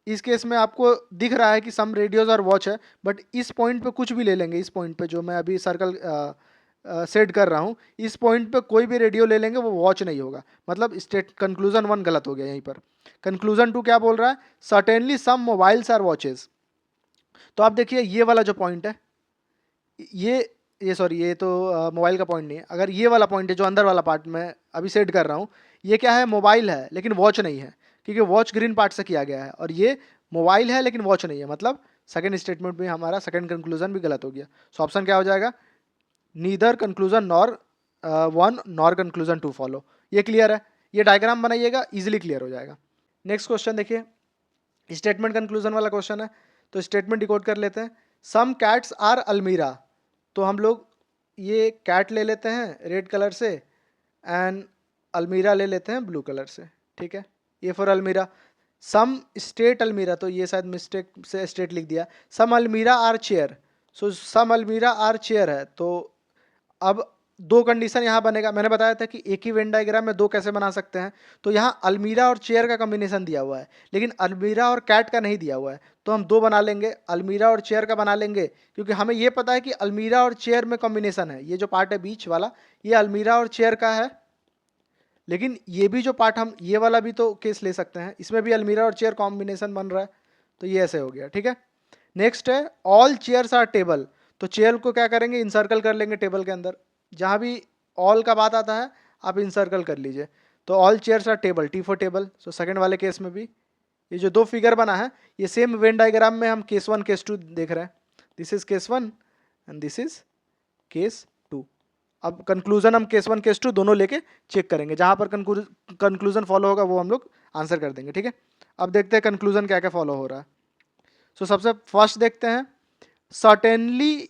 इस केस में आपको दिख रहा है कि सम रेडियोज और वॉच है, बट इस पॉइंट पे कुछ भी ले लेंगे, इस पॉइंट पे जो मैं अभी सर्कल सेट कर रहा हूँ, इस पॉइंट पे कोई भी रेडियो ले लेंगे वो वॉच नहीं होगा, मतलब स्टेट कंक्लूजन 1 गलत हो गया यहीं पर। कंक्लूजन 2 क्या बोल रहा है, certainly some mobiles are watches. तो आप देखिए ये वाला जो पॉइंट है, ये सॉरी, ये तो मोबाइल का पॉइंट नहीं है। अगर ये वाला पॉइंट है जो अंदर वाला पार्ट मैं अभी सेट कर रहा हूँ, ये क्या है, मोबाइल है लेकिन वॉच नहीं है, क्योंकि वॉच ग्रीन पार्ट से किया गया है, और ये मोबाइल है लेकिन वॉच नहीं है, मतलब सेकंड स्टेटमेंट में हमारा सेकंड कंक्लूजन भी गलत हो गया। सो ऑप्शन क्या हो जाएगा, neither conclusion nor 1 nor conclusion 2 follow. ये क्लियर है, ये डायग्राम बनाइएगा, इजिली क्लियर हो जाएगा। नेक्स्ट क्वेश्चन देखिए, स्टेटमेंट कंक्लूजन वाला क्वेश्चन है, तो स्टेटमेंट डिकोड कर लेते हैं। सम कैट्स आर अलमीरा, तो हम लोग ये कैट ले लेते हैं रेड कलर से एंड अलमीरा ले लेते हैं ब्लू कलर से। ठीक है, ये फॉर अलमीरा। सम स्टेट अलमीरा, तो ये शायद मिस्टेक से स्टेट लिख दिया। सम अलमीरा आर चेयर, सो सम अलमीरा आर चेयर है, तो अब दो कंडीशन यहाँ बनेगा। मैंने बताया था कि एक ही वेन डायग्राम में दो कैसे बना सकते हैं, तो यहाँ अलमीरा और चेयर का कॉम्बिनेशन दिया हुआ है, लेकिन अलमीरा और कैट का नहीं दिया हुआ है, तो हम दो बना लेंगे, अलमीरा और चेयर का बना लेंगे, क्योंकि हमें ये पता है कि अलमीरा और चेयर में कॉम्बिनेशन है। ये जो पार्ट है बीच वाला, ये अलमीरा और चेयर का है, लेकिन ये भी जो पार्ट, हम ये वाला भी तो केस ले सकते हैं, इसमें भी अलमीरा और चेयर कॉम्बिनेशन बन रहा है, तो ये ऐसे हो गया। ठीक है, नेक्स्ट है ऑल चेयर्स आर टेबल, तो चेयर को क्या करेंगे, इंसर्कल कर लेंगे टेबल के अंदर। जहाँ भी ऑल का बात आता है आप इंसर्कल कर लीजिए, तो all chairs are table, T for table. So second वाले केस में भी ये जो दो फिगर बना है, ये सेम वेन डायग्राम में हम केस 1 केस 2 देख रहे हैं। This is case 1 and this is case 2। अब कंक्लूजन हम केस 1 केस 2 दोनों लेके चेक करेंगे, जहाँ पर कंक्लूजन फॉलो होगा वो हम लोग आंसर कर देंगे। ठीक है, अब देखते हैं कंक्लूजन क्या क्या फॉलो हो रहा है। सो सबसे फर्स्ट देखते हैं, सर्टेनली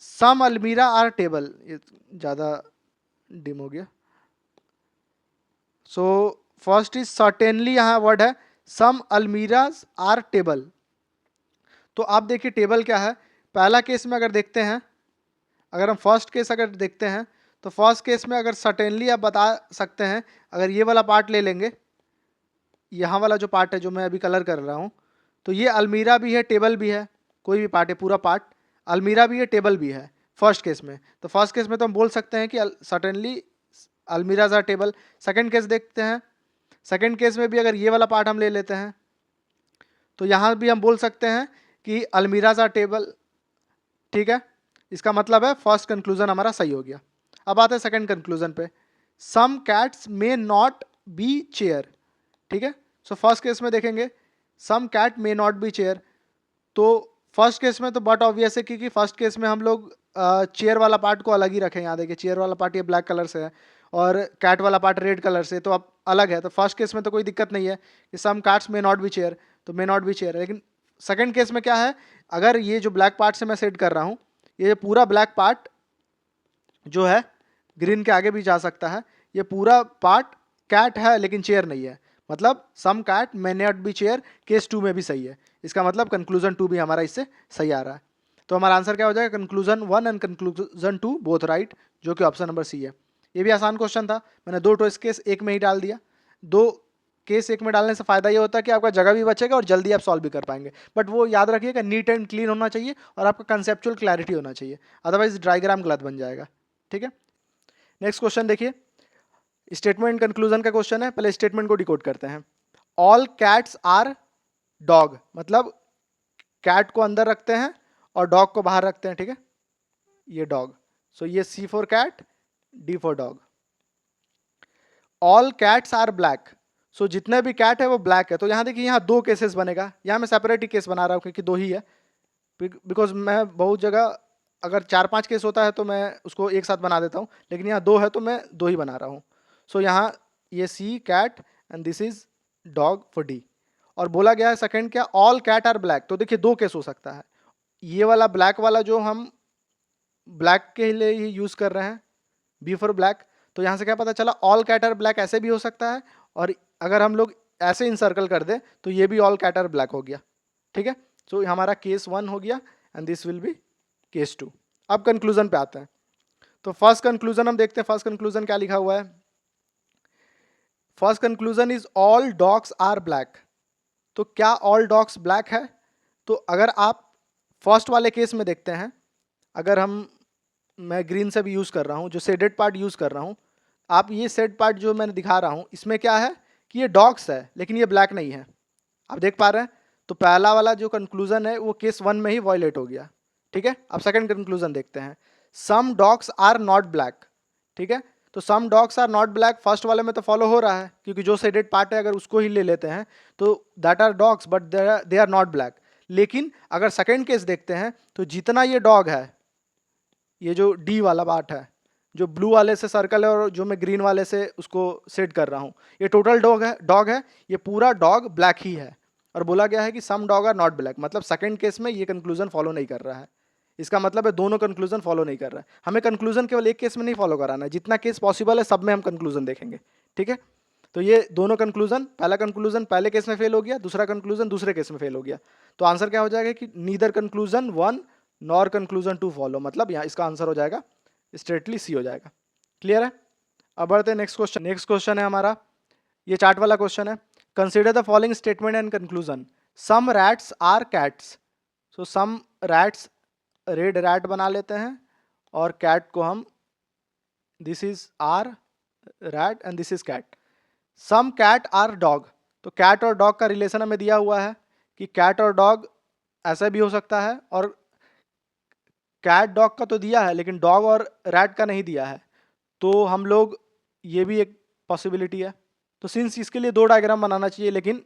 सम अलमीरा आर टेबल, ये ज़्यादा डिम हो गया। सो फर्स्ट इज सर्टेनली, यहाँ वर्ड है सम अलमीराज आर टेबल। तो आप देखिए टेबल क्या है। पहला केस में अगर देखते हैं, अगर हम फर्स्ट केस अगर देखते हैं तो फर्स्ट केस में अगर सर्टेनली आप बता सकते हैं, अगर ये वाला पार्ट ले लेंगे, यहाँ वाला जो पार्ट है जो मैं अभी कलर कर रहा हूँ, तो ये अलमीरा भी है टेबल भी है, कोई भी पार्ट है, पूरा पार्ट अलमीरा भी है टेबल भी है फर्स्ट केस में। तो फर्स्ट केस में तो हम बोल सकते हैं कि certainly almirahs are table. Second case देखते हैं, सेकंड केस में भी अगर ये वाला पार्ट हम ले लेते हैं तो यहाँ भी हम बोल सकते हैं कि अलमीराज आर टेबल, ठीक है। इसका मतलब है फर्स्ट कंक्लूजन हमारा सही हो गया। अब आते हैं सेकंड कंक्लूजन पे, some cats may not be chair, ठीक है। सो फर्स्ट केस में देखेंगे some cat may not be chair, तो फर्स्ट केस में तो बट ऑब्वियस है क्योंकि फर्स्ट केस में हम लोग चेयर वाला पार्ट को अलग ही रखें। यहाँ देखिए चेयर वाला पार्ट ये ब्लैक कलर से है और कैट वाला पार्ट रेड कलर से, तो अब अलग है। तो फर्स्ट केस में तो कोई दिक्कत नहीं है कि some cats may not be chair, तो मे नॉट बी चेयर। लेकिन सेकंड केस में क्या है, अगर ये जो ब्लैक पार्ट से मैं सेट कर रहा हूँ, ये पूरा ब्लैक पार्ट जो है ग्रीन के आगे भी जा सकता है, ये पूरा पार्ट कैट है लेकिन चेयर नहीं है, मतलब some cat may not be chair case 2 में भी सही है। इसका मतलब कंक्लूजन 2 भी हमारा इससे सही आ रहा है। तो हमारा आंसर क्या हो जाएगा, conclusion 1 and conclusion 2 both right, जो कि ऑप्शन नंबर सी है। ये भी आसान क्वेश्चन था, मैंने 2 टेस्ट केस एक में ही डाल दिया। 2 केस एक में डालने से फायदा ये होता है कि आपका जगह भी बचेगा और जल्दी आप सॉल्व भी कर पाएंगे। बट वो याद रखिएगा नीट एंड क्लीन होना चाहिए और आपका कंसेप्चुअल क्लैरिटी होना चाहिए, अदरवाइज डायग्राम गलत बन जाएगा, ठीक है। नेक्स्ट क्वेश्चन देखिए, स्टेटमेंट कंक्लूजन का क्वेश्चन है। पहले स्टेटमेंट को डिकोड करते हैं। ऑल कैट्स आर डॉग, मतलब कैट को अंदर रखते हैं और डॉग को बाहर रखते हैं, ठीक है। ये डॉग, सो ये C for cat, D for dog. All cats are black, so जितने भी कैट है वो ब्लैक है। तो यहाँ देखिए यहाँ 2 केसेस बनेगा, यहाँ मैं सेपरेट ही केस बना रहा हूँ क्योंकि 2 ही है, बिकॉज मैं बहुत जगह अगर 4-5 केस होता है तो मैं उसको एक साथ बना देता हूँ, लेकिन यहाँ 2 है तो मैं 2 ही बना रहा हूँ। सो यहाँ ये C cat and this is dog for D. और बोला गया है सेकंड क्या, ऑल कैट आर ब्लैक। तो देखिए 2 केस हो सकता है, ये वाला ब्लैक वाला जो हम ब्लैक के लिए ही यूज कर रहे हैं, बी फॉर ब्लैक, तो यहाँ से क्या पता चला ऑल कैट आर ब्लैक ऐसे भी हो सकता है, और अगर हम लोग ऐसे इंसर्कल कर दे तो ये भी ऑल कैट आर ब्लैक हो गया, ठीक है। सो हमारा केस 1 हो गया and this will be case 2। अब कंक्लूजन पे आते हैं। तो फर्स्ट कंक्लूजन हम देखते हैं, फर्स्ट कंक्लूजन क्या लिखा हुआ है। First conclusion is all dogs are black. तो क्या ऑल डॉग्स ब्लैक है, तो अगर आप फर्स्ट वाले केस में देखते हैं, अगर हम, मैं ग्रीन से भी यूज कर रहा हूं, जो शेडेड पार्ट यूज कर रहा हूं, आप ये शेड पार्ट जो मैंने दिखा रहा हूं इसमें क्या है कि ये डॉग्स है लेकिन ये ब्लैक नहीं है, आप देख पा रहे हैं। तो पहला वाला जो कंक्लूजन है वो केस 1 में ही वॉयलेट हो गया, ठीक है। अब सेकंड कंक्लूजन देखते हैं, some dogs are not black, ठीक है। तो some dogs are not black first वाले में तो फॉलो हो रहा है क्योंकि जो शेडेड पार्ट है अगर उसको ही ले लेते हैं तो that are dogs but they are not black. लेकिन अगर सेकंड केस देखते हैं तो जितना ये डॉग है, ये जो डी वाला पार्ट है, जो ब्लू वाले से सर्कल है और जो मैं ग्रीन वाले से उसको सेट कर रहा हूँ, ये टोटल डॉग है, ये पूरा डॉग ब्लैक ही है। और बोला गया है कि सम डॉग आर नॉट ब्लैक, मतलब सेकंड केस में ये कंक्लूजन फॉलो नहीं कर रहा है। इसका मतलब है दोनों कंक्लूजन फॉलो नहीं कर रहा है। हमें कंक्लूजन केवल एक केस में नहीं फॉलो कराना है, जितना केस पॉसिबल है सब में हम कंक्लूजन देखेंगे, ठीक है। तो ये दोनों कंक्लूजन, पहला कंक्लूजन पहले केस में फेल हो गया, दूसरा कंक्लूजन दूसरे केस में फेल हो गया। तो आंसर क्या हो जाएगा कि neither conclusion 1 nor conclusion 2 follow, मतलब यहाँ इसका आंसर हो जाएगा स्ट्रेटली सी हो जाएगा। क्लियर है। अब बढ़ते हैं नेक्स्ट क्वेश्चन। नेक्स्ट क्वेश्चन है हमारा, ये चार्ट वाला क्वेश्चन है। Consider the following statement and conclusion, some rats are cats. So some rats red rat बना लेते हैं और कैट को हम, this is R rat and this is cat. Some cat are dog, तो कैट और डॉग का रिलेशन हमें दिया हुआ है कि कैट और डॉग ऐसा भी हो सकता है, और कैट डॉग का तो दिया है लेकिन डॉग और रैट का नहीं दिया है, तो हम लोग, ये भी एक पॉसिबिलिटी है। तो सिंस इसके लिए 2 डायग्राम बनाना चाहिए लेकिन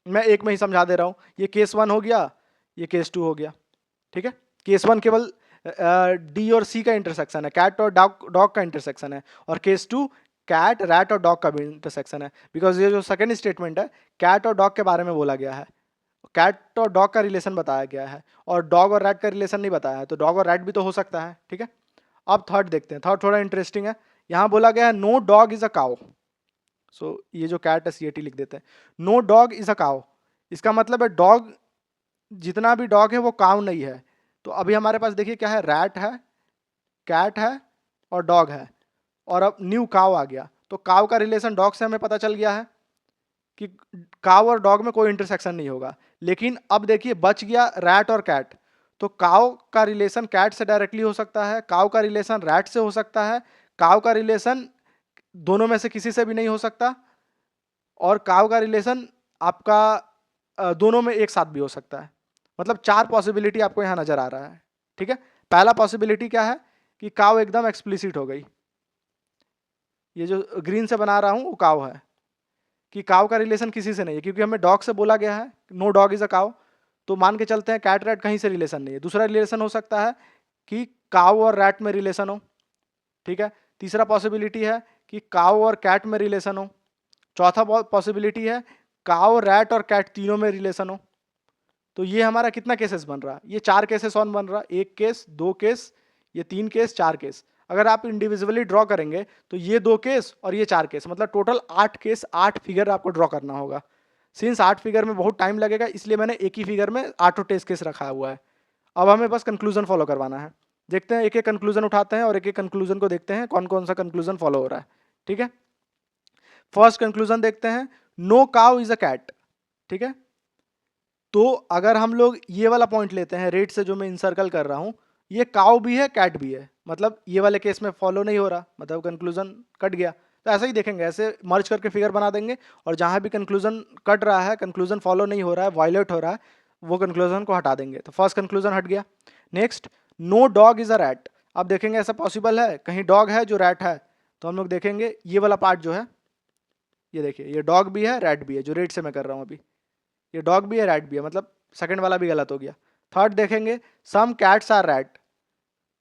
मैं एक में ही समझा दे रहा हूँ। ये केस 1 हो गया, ये केस 2 हो गया, ठीक है। केस 1 केवल डी और सी का इंटरसेक्शन है, कैट और डॉग का इंटरसेक्शन है, और केस 2 कैट रैट और डॉग का भी इंटरसेक्शन है, बिकॉज ये जो सेकंड स्टेटमेंट है कैट और डॉग के बारे में बोला गया है। कैट और डॉग का रिलेशन बताया गया है और डॉग और रैट का रिलेशन नहीं बताया है, तो डॉग और रैट भी तो हो सकता है, ठीक है। अब थर्ड देखते हैं, थर्ड थोड़ा इंटरेस्टिंग है। यहाँ बोला गया है no dog is a cow. So ये जो कैट है CAT लिख देते हैं, no dog is a cow. इसका मतलब है डॉग, जितना भी डॉग है वो काउ नहीं है। तो अभी हमारे पास देखिए क्या है, रैट है, कैट है और डॉग है, और अब न्यू काउ आ गया। तो काउ का रिलेशन डॉग से हमें पता चल गया है कि काउ और डॉग में कोई इंटरसेक्शन नहीं होगा। लेकिन अब देखिए बच गया रैट और कैट। तो काउ का रिलेशन कैट से डायरेक्टली हो सकता है, काउ का रिलेशन रैट से हो सकता है, काउ का रिलेशन दोनों में से किसी से भी नहीं हो सकता, और काउ का रिलेशन आपका दोनों में एक साथ भी हो सकता है। मतलब 4 पॉसिबिलिटी आपको यहाँ नजर आ रहा है, ठीक है। पहला पॉसिबिलिटी क्या है कि काउ एकदम एक्सप्लिसिट हो गई, ये जो ग्रीन से बना रहा हूँ वो काउ है, कि काउ का रिलेशन किसी से नहीं है, क्योंकि हमें डॉग से बोला गया है no dog is a cow. तो मान के चलते हैं कैट रैट कहीं से रिलेशन नहीं है। दूसरा रिलेशन हो सकता है कि काउ और रैट में रिलेशन हो, ठीक है। तीसरा पॉसिबिलिटी है कि काउ और कैट में रिलेशन हो। चौथा पॉसिबिलिटी है काउ रैट और कैट तीनों में रिलेशन हो। तो ये हमारा कितना केसेस बन रहा है, ये 4 केसेस ऑन बन रहा है, 1 केस, 2 केस, ये 3 केस, 4 केस। अगर आप इंडिविजुअली ड्रॉ करेंगे तो ये 2 केस और ये 4 केस, मतलब टोटल 8 केस, 8 फिगर आपको ड्रॉ करना होगा। सिंस 8 फिगर में बहुत टाइम लगेगा, इसलिए मैंने एक ही फिगर में 8 टेस्ट केस रखा हुआ है। अब हमें बस कंक्लूजन फॉलो करवाना है। देखते हैं, एक एक कंक्लूजन उठाते हैं और एक एक कंक्लूजन को देखते हैं कौन कौन सा कंक्लूजन फॉलो हो रहा है, ठीक है। फर्स्ट कंक्लूजन देखते हैं, no cow is a cat, ठीक है। तो अगर हम लोग ये वाला पॉइंट लेते हैं रेट से, जो मैं इंसर्कल कर रहा हूं, ये काउ भी है कैट भी है, मतलब ये वाले केस में फॉलो नहीं हो रहा, मतलब कंक्लूजन कट गया। तो ऐसा ही देखेंगे, ऐसे मर्ज करके फिगर बना देंगे, और जहां भी कंक्लूजन कट रहा है, कंक्लूजन फॉलो नहीं हो रहा है, वायलेट हो रहा है, वो कंक्लूजन को हटा देंगे। तो फर्स्ट कंक्लूजन हट गया। Next, no dog is a rat. अब देखेंगे ऐसा पॉसिबल है, कहीं डॉग है जो रैट है। तो हम लोग देखेंगे ये वाला पार्ट जो है, ये देखिए ये डॉग भी है रैट भी है, जो रेट से मैं कर रहा हूँ अभी, ये डॉग भी है रैट भी है, मतलब सेकंड वाला भी गलत हो गया। थर्ड देखेंगे, some cats are rat,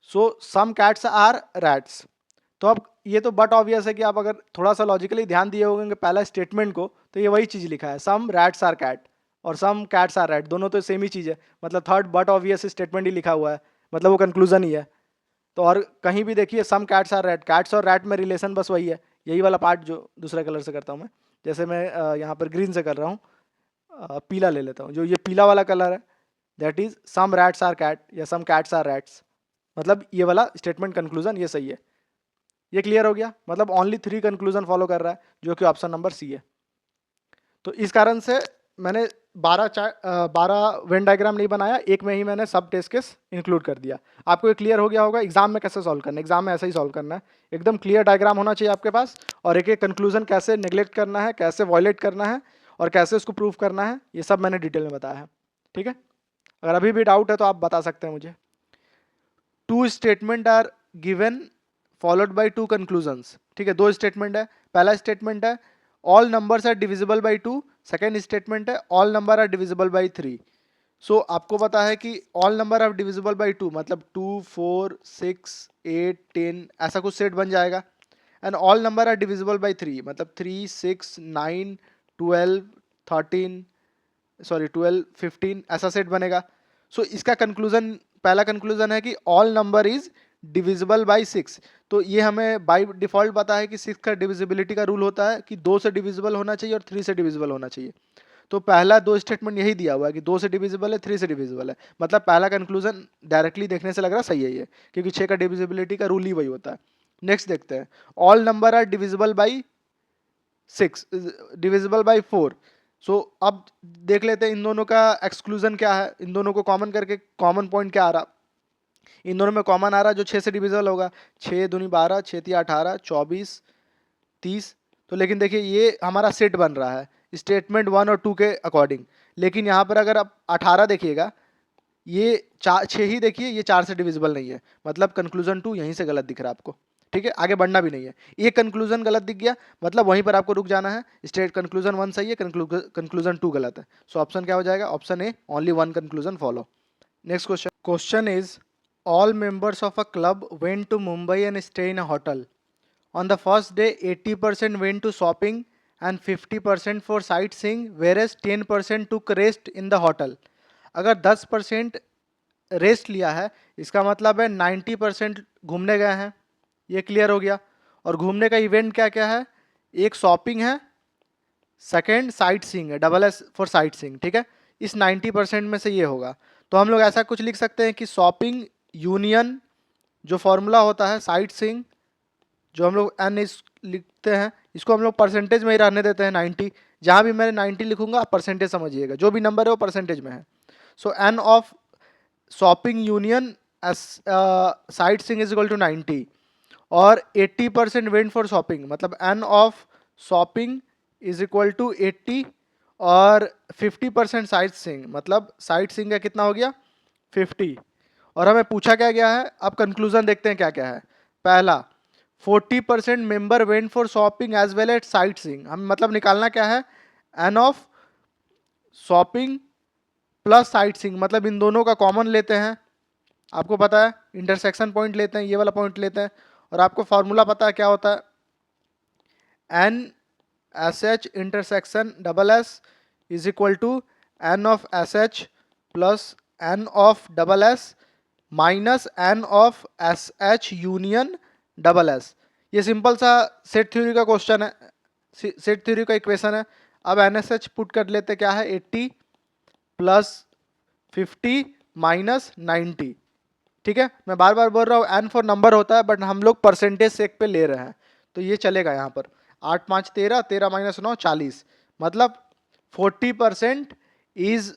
so some cats are rats. तो अब ये तो बट ऑब्वियस है कि आप अगर थोड़ा सा लॉजिकली ध्यान दिए होंगे पहला स्टेटमेंट को, तो ये वही चीज लिखा है, सम रैट्स आर कैट और सम कैट्स आर रैट, दोनों तो सेम ही चीज है, मतलब थर्ड बट ऑब्वियस स्टेटमेंट ही लिखा हुआ है, मतलब वो कंक्लूजन ही है। तो और कहीं भी देखिए some cats are rat, cats और रैट में रिलेशन बस वही है, यही वाला पार्ट जो दूसरे कलर से करता हूँ मैं। जैसे मैं यहाँ पर ग्रीन से कर रहा हूँ, पीला ले लेता हूँ, जो ये पीला वाला कलर है, that is some rats are cat या सम कैट्स आर रैट्स, मतलब ये वाला स्टेटमेंट कंक्लूजन ये सही है। ये क्लियर हो गया, मतलब ओनली 3 कंक्लूजन फॉलो कर रहा है, जो कि ऑप्शन नंबर सी है। तो इस कारण से मैंने 12 वेन डायग्राम नहीं बनाया, एक में ही मैंने सब टेस्ट केस इंक्लूड कर दिया। आपको ये क्लियर हो गया होगा एग्जाम में कैसे सॉल्व करना है, एग्जाम में ऐसा ही सॉल्व करना है, एकदम क्लियर डायग्राम होना चाहिए आपके पास, और एक एक कंक्लूजन कैसे नेग्लेक्ट करना है, कैसे वॉयलेट करना है, और कैसे उसको प्रूव करना है, ये सब मैंने डिटेल में बताया है, ठीक है। अगर अभी भी डाउट है तो आप बता सकते हैं मुझे। 2 statement are given followed by 2 conclusions, ठीक है। 2 स्टेटमेंट है, पहला स्टेटमेंट है all numbers are divisible by 2, second statement है all number are divisible by 3। So आपको पता है कि all number are divisible by 2 मतलब 2, 4, 6, 8, 10 ऐसा कुछ सेट बन जाएगा, and all number are divisible by 3 मतलब 3, 6, 9, 12, 13, सॉरी 12, 15 ऐसा सेट बनेगा। सो इसका कंक्लूजन, पहला कंक्लूजन है कि all number is divisible by 6। तो ये हमें बाई डिफॉल्ट पता है कि 6 का डिविजिबिलिटी का रूल होता है कि 2 से डिविजिबल होना चाहिए और 3 से डिविजिबल होना चाहिए। तो पहला 2 स्टेटमेंट यही दिया हुआ है कि 2 से डिविजिबल है, 3 से डिविजिबल है, मतलब पहला कंक्लूजन डायरेक्टली देखने से लग रहा सही है ये, क्योंकि 6 का डिविजिबिलिटी का रूल ही वही होता है। नेक्स्ट देखते हैं, all number are divisible by 6, divisible by 4। So अब देख लेते हैं इन दोनों का एक्सक्लूजन क्या है, इन दोनों को कॉमन करके कॉमन पॉइंट क्या आ रहा, इन दोनों में कॉमन आ रहा जो 6 से डिविजिबल होगा, 6 दूनी 12, 6 तिया 18, 24, 30। तो लेकिन देखिए ये हमारा सेट बन रहा है स्टेटमेंट 1 और 2 के अकॉर्डिंग, लेकिन यहाँ पर अगर आप 18 देखिएगा, ये 6 ही देखिए, ये 4 से डिविजिबल नहीं है, मतलब कंक्लूजन 2 यहीं से गलत दिख रहा है आपको, ठीक है। आगे बढ़ना भी नहीं है, एक कंक्लूजन गलत दिख गया मतलब वहीं पर आपको रुक जाना है। स्टेट कंक्लूजन 1 सही है, कंक्लूजन 2 गलत है। सो ऑप्शन क्या हो जाएगा, option A, only 1 conclusion follow. Next question, question is all members of a club went to Mumbai and stay in a hotel. On the first day, 80% went to shopping and 50% for sightseeing, whereas 10% took rest in the hotel. अगर 10% rest लिया है, इसका मतलब है 90% घूमने गए हैं, ये क्लियर हो गया। और घूमने का इवेंट क्या क्या है, एक शॉपिंग है, सेकेंड साइट सीइंग है, double S for sight seeing, ठीक है। इस 90% में से ये होगा। तो हम लोग ऐसा कुछ लिख सकते हैं कि शॉपिंग यूनियन जो फॉर्मूला होता है साइट सीइंग, जो हम लोग एन इस लिखते हैं, इसको हम लोग परसेंटेज में ही रहने देते हैं 90। जहाँ भी मैं 90 लिखूंगा आप परसेंटेज समझिएगा, जो भी नंबर है वो परसेंटेज में है। So n of shopping union sightseeing is equal to 90 और 80% वेंट फॉर शॉपिंग, मतलब n of shopping is equal to 80 और 50% साइट सीइंग, मतलब साइट सीइंग का कितना हो गया 50। और हमें पूछा क्या गया है, अब कंक्लूजन देखते हैं क्या क्या है। पहला 40% member went for shopping as well as sightseeing, हम मतलब निकालना क्या है, N of shopping plus sightseeing, मतलब इन दोनों का कॉमन लेते हैं। आपको पता है इंटरसेक्शन पॉइंट लेते हैं, ये वाला पॉइंट लेते हैं। और आपको फॉर्मूला पता है क्या होता है, N S H intersection double S is equal to N of S H plus N of double S minus N of S H union double S. ये सिंपल सा सेट थ्योरी का क्वेश्चन है, set theory का equation है। अब N S H put कर लेते क्या है, 80 प्लस 50 माइनस 90, ठीक है। मैं बार बार बोल रहा हूँ एन फॉर नंबर होता है, बट हम लोग परसेंटेज सेक पे ले रहे हैं, तो ये चलेगा यहाँ पर। 8 5 13, 13 माइनस 9 40, मतलब 40% इज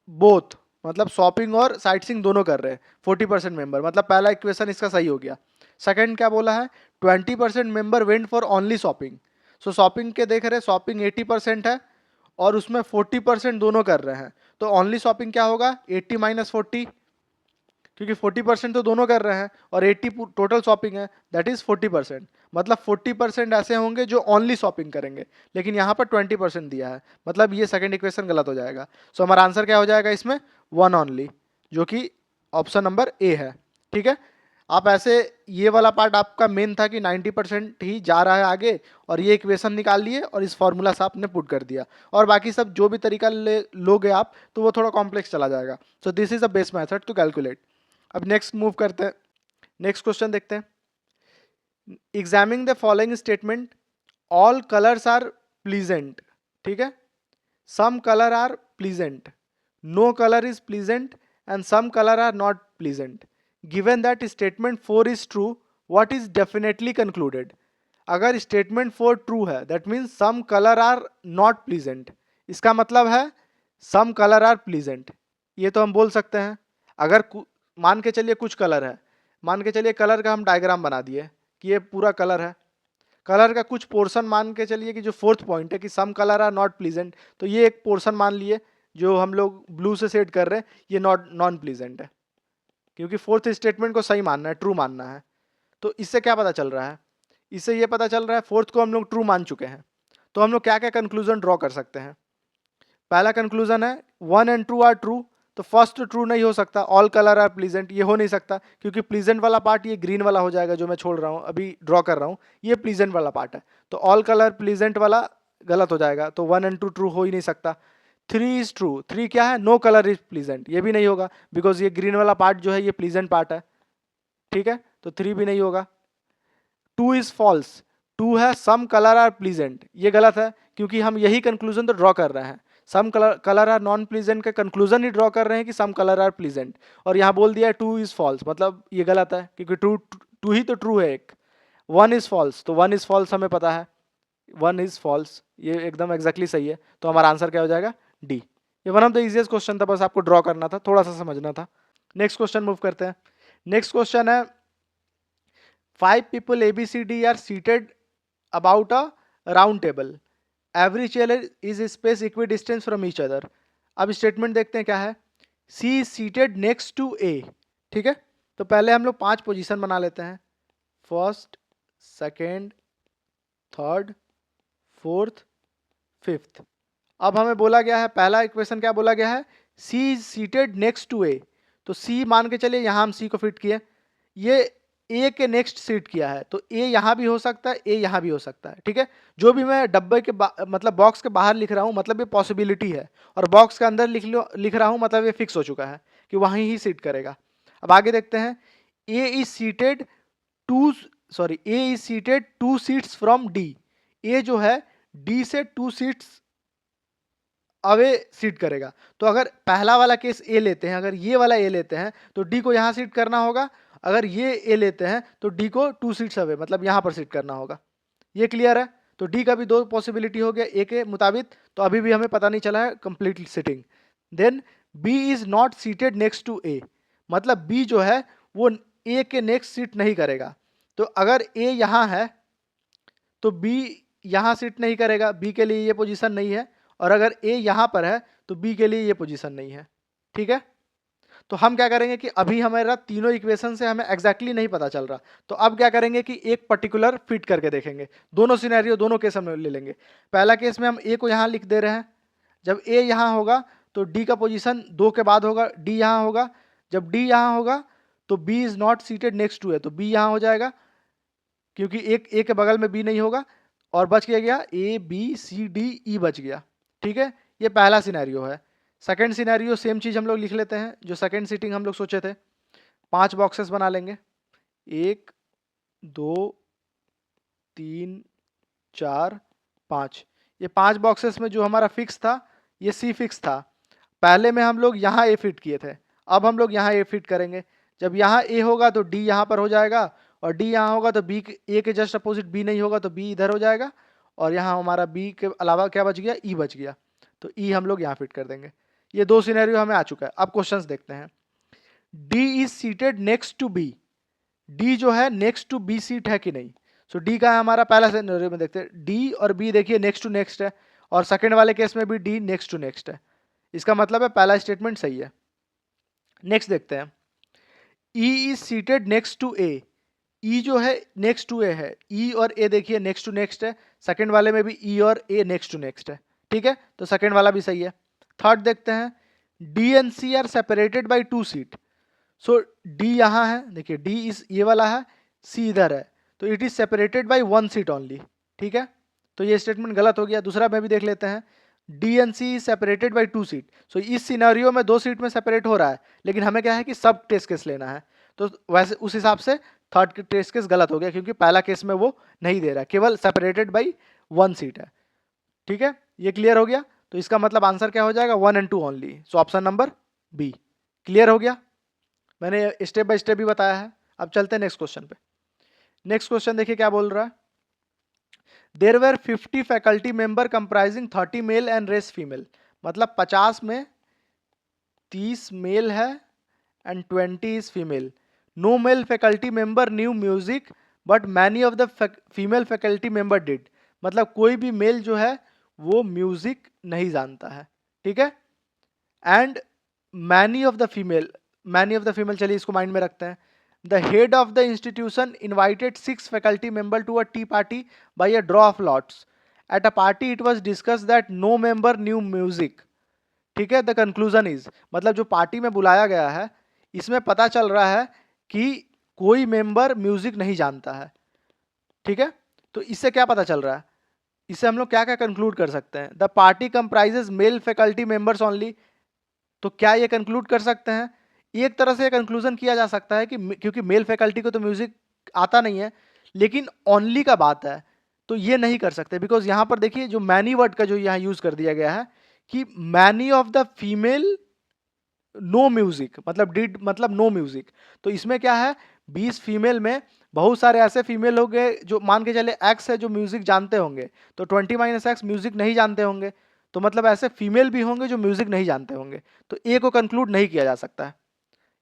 बोथ, मतलब शॉपिंग और साइट सीइंग दोनों कर रहे हैं 40% मेंबर, मतलब पहला इक्वेशन इसका सही हो गया। सेकंड क्या बोला है, 20% member went for only shopping. So shopping के देख रहे हैं, शॉपिंग 80% है और उसमें 40% दोनों कर रहे हैं, तो ओनली शॉपिंग क्या होगा 80 माइनस 40, क्योंकि 40% तो दोनों कर रहे हैं और 80 टोटल शॉपिंग है, दैट इज 40%। मतलब 40% ऐसे होंगे जो ओनली शॉपिंग करेंगे, लेकिन यहाँ पर 20% दिया है, मतलब ये सेकंड इक्वेशन गलत हो जाएगा। सो हमारा आंसर क्या हो जाएगा इसमें, वन ओनली, जो कि ऑप्शन नंबर ए है, ठीक है। आप ऐसे, ये वाला पार्ट आपका मेन था कि 90% ही जा रहा है आगे, और ये इक्वेशन निकाल लिए और इस फॉर्मूला से आपने पुट कर दिया, और बाकी सब जो भी तरीका लोगे आप तो वो थोड़ा कॉम्प्लेक्स चला जाएगा। So this is the best method to calculate. अब नेक्स्ट मूव करते हैं, नेक्स्ट क्वेश्चन देखते हैं। Examine the following statement, all colours are pleasant, ठीक है, some colour are pleasant, no colour is pleasant and some colour are not pleasant. Given that statement 4 is true, what is definitely concluded. अगर statement 4 true है that means some colour are not pleasant, इसका मतलब है some colour are pleasant. ये तो हम बोल सकते हैं। अगर मान के चलिए कुछ कलर है, मान के चलिए कलर का हम डायग्राम बना दिए कि ये पूरा कलर है, कलर का कुछ पोर्शन मान के चलिए कि जो फोर्थ पॉइंट है कि some colour are not pleasant, तो ये एक पोर्शन मान लिए जो हम लोग ब्लू से सेट कर रहे हैं, ये नॉन प्लीजेंट है, क्योंकि फोर्थ स्टेटमेंट को सही मानना है, ट्रू मानना है। तो इससे क्या पता चल रहा है, इससे ये पता चल रहा है फोर्थ को हम लोग ट्रू मान चुके हैं। तो हम लोग क्या क्या कंक्लूजन ड्रॉ कर सकते हैं। पहला कंक्लूजन है 1 एंड 2 आर ट्रू, तो फर्स्ट ट्रू नहीं हो सकता, ऑल कलर आर प्लीजेंट ये हो नहीं सकता, क्योंकि प्लीजेंट वाला पार्ट ये ग्रीन वाला हो जाएगा जो मैं छोड़ रहा हूँ अभी ड्रॉ कर रहा हूँ, ये प्लीजेंट वाला पार्ट है, तो ऑल कलर प्लीजेंट वाला गलत हो जाएगा, तो 1 एंड 2 ट्रू हो ही नहीं सकता। 3 इज ट्रू, 3 क्या है, नो कलर इज प्लीजेंट, ये भी नहीं होगा, बिकॉज ये ग्रीन वाला पार्ट जो है ये प्लीजेंट पार्ट है, ठीक है, तो 3 भी नहीं होगा। 2 इज फॉल्स, 2 है सम कलर आर प्लीजेंट, ये गलत है, क्योंकि हम यही कंक्लूजन तो ड्रॉ कर रहे हैं, some colour are non pleasant का कंक्लूजन ही ड्रॉ कर रहे हैं कि सम कलर आर प्लीजेंट, और यहाँ बोल दिया 2 इज फॉल्स, मतलब ये गलत है, क्योंकि टू ही तो ट्रू है एक। 1 इज फॉल्स, तो 1 इज फॉल्स हमें पता है, 1 इज फॉल्स, ये एकदम एग्जैक्टली सही है, तो हमारा आंसर क्या हो जाएगा, डी। ये one of the easiest question था, बस आपको ड्रॉ करना था, थोड़ा सा समझना था। नेक्स्ट क्वेश्चन मूव करते हैं। नेक्स्ट क्वेश्चन है 5 people ABCD are seated about a round table. Every chair is spaced equidistant from each other. अब स्टेटमेंट देखते हैं क्या है, C is seated next to A, ठीक है। तो पहले हम लोग 5 पोजीशन बना लेते हैं, first, second, third, fourth, fifth. अब हमें बोला गया है, पहला इक्वेशन क्या बोला गया है, C is seated next to A, तो C मान के चलिए यहाँ हम C को फिट किए, ये ए के नेक्स्ट सीट किया है, तो ए यहाँ भी हो सकता है, ए यहाँ भी हो सकता है, ठीक है। जो भी मैं डब्बे के मतलब बॉक्स के बाहर लिख रहा हूँ, मतलब ये पॉसिबिलिटी है, और बॉक्स के अंदर लिख रहा हूँ, मतलब ये फिक्स हो चुका है कि वहीं ही सीट करेगा। अब आगे देखते हैं, A is seated A is seated 2 seats from D. A जो है डी से 2 सीट्स अवे सीट करेगा। तो अगर पहला वाला केस ए लेते हैं, अगर ये वाला ए लेते हैं तो डी को यहाँ सीट करना होगा, अगर ये ए लेते हैं तो डी को 2 सीट्स अवे मतलब यहाँ पर सीट करना होगा। ये क्लियर है? तो डी का भी 2 पॉसिबिलिटी हो गया ए के मुताबिक, तो अभी भी हमें पता नहीं चला है complete sitting. Then B is not seated next to A, मतलब बी जो है वो ए के नेक्स्ट सीट नहीं करेगा। तो अगर ए यहाँ है तो बी यहाँ सीट नहीं करेगा, बी के लिए ये पोजीशन नहीं है, और अगर ए यहाँ पर है तो बी के लिए ये पोजीशन नहीं है, ठीक है। तो हम क्या करेंगे कि अभी हमारा तीनों इक्वेशन से हमें एग्जैक्टली नहीं पता चल रहा, तो अब क्या करेंगे कि एक पर्टिकुलर फिट करके देखेंगे। दोनों सिनेरियो, दोनों केस हम ले लेंगे। पहला केस में हम ए को यहाँ लिख दे रहे हैं, जब ए यहाँ होगा तो डी का पोजीशन 2 के बाद होगा, डी यहाँ होगा। जब डी यहाँ होगा तो B is not seated next to है, तो बी यहाँ हो जाएगा, क्योंकि एक ए के बगल में बी नहीं होगा, और बच गया ए बी सी डी ई बच गया, ठीक है। ये पहला सिनेरियो है। सेकंड सिनेरियो सेम चीज़ हम लोग लिख लेते हैं, जो सेकंड सीटिंग हम लोग सोचे थे। 5 बॉक्सेस बना लेंगे, 1 2 3 4 5। ये 5 बॉक्सेस में जो हमारा फिक्स था ये सी फिक्स था। पहले में हम लोग यहाँ ए फिट किए थे, अब हम लोग यहाँ ए फिट करेंगे। जब यहाँ ए होगा तो डी यहाँ पर हो जाएगा, और डी यहाँ होगा तो बी ए के जस्ट अपोजिट बी नहीं होगा तो बी इधर हो जाएगा, और यहाँ हमारा बी के अलावा क्या बच गया, ई बच गया, तो ई हम लोग यहाँ फिट कर देंगे। ये 2 सिनेरियो हमें आ चुका है। अब क्वेश्चंस देखते हैं। D is seated next to B, D जो है नेक्स्ट टू बी सीट है कि नहीं। सो डी का है हमारा, पहला सिनेरियो में देखते हैं, डी और बी देखिए नेक्स्ट टू नेक्स्ट है, और सेकंड वाले केस में भी डी नेक्स्ट टू नेक्स्ट है। इसका मतलब है पहला स्टेटमेंट सही है। नेक्स्ट देखते हैं, E is seated next to A, E जो है नेक्स्ट टू ए है, ई और ए देखिए नेक्स्ट टू नेक्स्ट है, सेकंड वाले में भी ई और ए नेक्स्ट टू नेक्स्ट है, ठीक है, तो सेकंड वाला भी सही है। थर्ड देखते हैं, D and C are separated by 2 seat. So D यहाँ है, देखिए डी इस ये वाला है, सी इधर है, तो it is separated by 1 seat only, ठीक है, तो ये स्टेटमेंट गलत हो गया। दूसरा में भी देख लेते हैं, D and C is separated by 2 seat. So इस सिनेरियो में 2 सीट में सेपरेट हो रहा है, लेकिन हमें क्या है कि सब टेस्ट केस लेना है, तो वैसे उस हिसाब से थर्ड टेस्ट केस गलत हो गया, क्योंकि पहला केस में वो नहीं दे रहा, केवल सेपरेटेड बाई 1 सीट है, ठीक है। ये क्लियर हो गया, तो इसका मतलब आंसर क्या हो जाएगा, 1 and 2 only. So option number B clear हो गया। मैंने स्टेप बाय स्टेप भी बताया है। अब चलते हैं नेक्स्ट क्वेश्चन पे। नेक्स्ट क्वेश्चन देखिए क्या बोल रहा है, there were 50 faculty member comprising 30 male and rest female, मतलब 50 में 30 मेल है and 20 is female. No male faculty member knew music but many of the female faculty member did, मतलब कोई भी मेल जो है वो म्यूजिक नहीं जानता है, ठीक है। And many of the female, चलिए इसको माइंड में रखते हैं। The head of the institution invited 6 faculty member to a tea party by a draw of lots. At a party it was discuss that no member knew music, ठीक है। The conclusion is, मतलब जो party में बुलाया गया है इसमें पता चल रहा है कि कोई मेंबर म्यूजिक नहीं जानता है, ठीक है। तो इससे क्या पता चल रहा है, इससे हम लोग क्या क्या कंक्लूड कर सकते हैं, the party comprises male faculty members only. तो क्या ये कंक्लूड कर सकते हैं, एक तरह से कंक्लूजन किया जा सकता है कि क्योंकि मेल फैकल्टी को तो म्यूजिक आता नहीं है, लेकिन ओनली का बात है तो ये नहीं कर सकते, बिकॉज यहाँ पर देखिए जो मैनी वर्ड का जो यहाँ यूज कर दिया गया है कि many of the female no music, मतलब डिड मतलब नो म्यूजिक। तो इसमें क्या है, 20 फीमेल में बहुत सारे ऐसे फीमेल हो गए जो मान के चले एक्स है जो म्यूजिक जानते होंगे, तो 20 - x म्यूजिक नहीं जानते होंगे, तो मतलब ऐसे फीमेल भी होंगे जो म्यूजिक नहीं जानते होंगे, तो ए को कंक्लूड नहीं किया जा सकता है।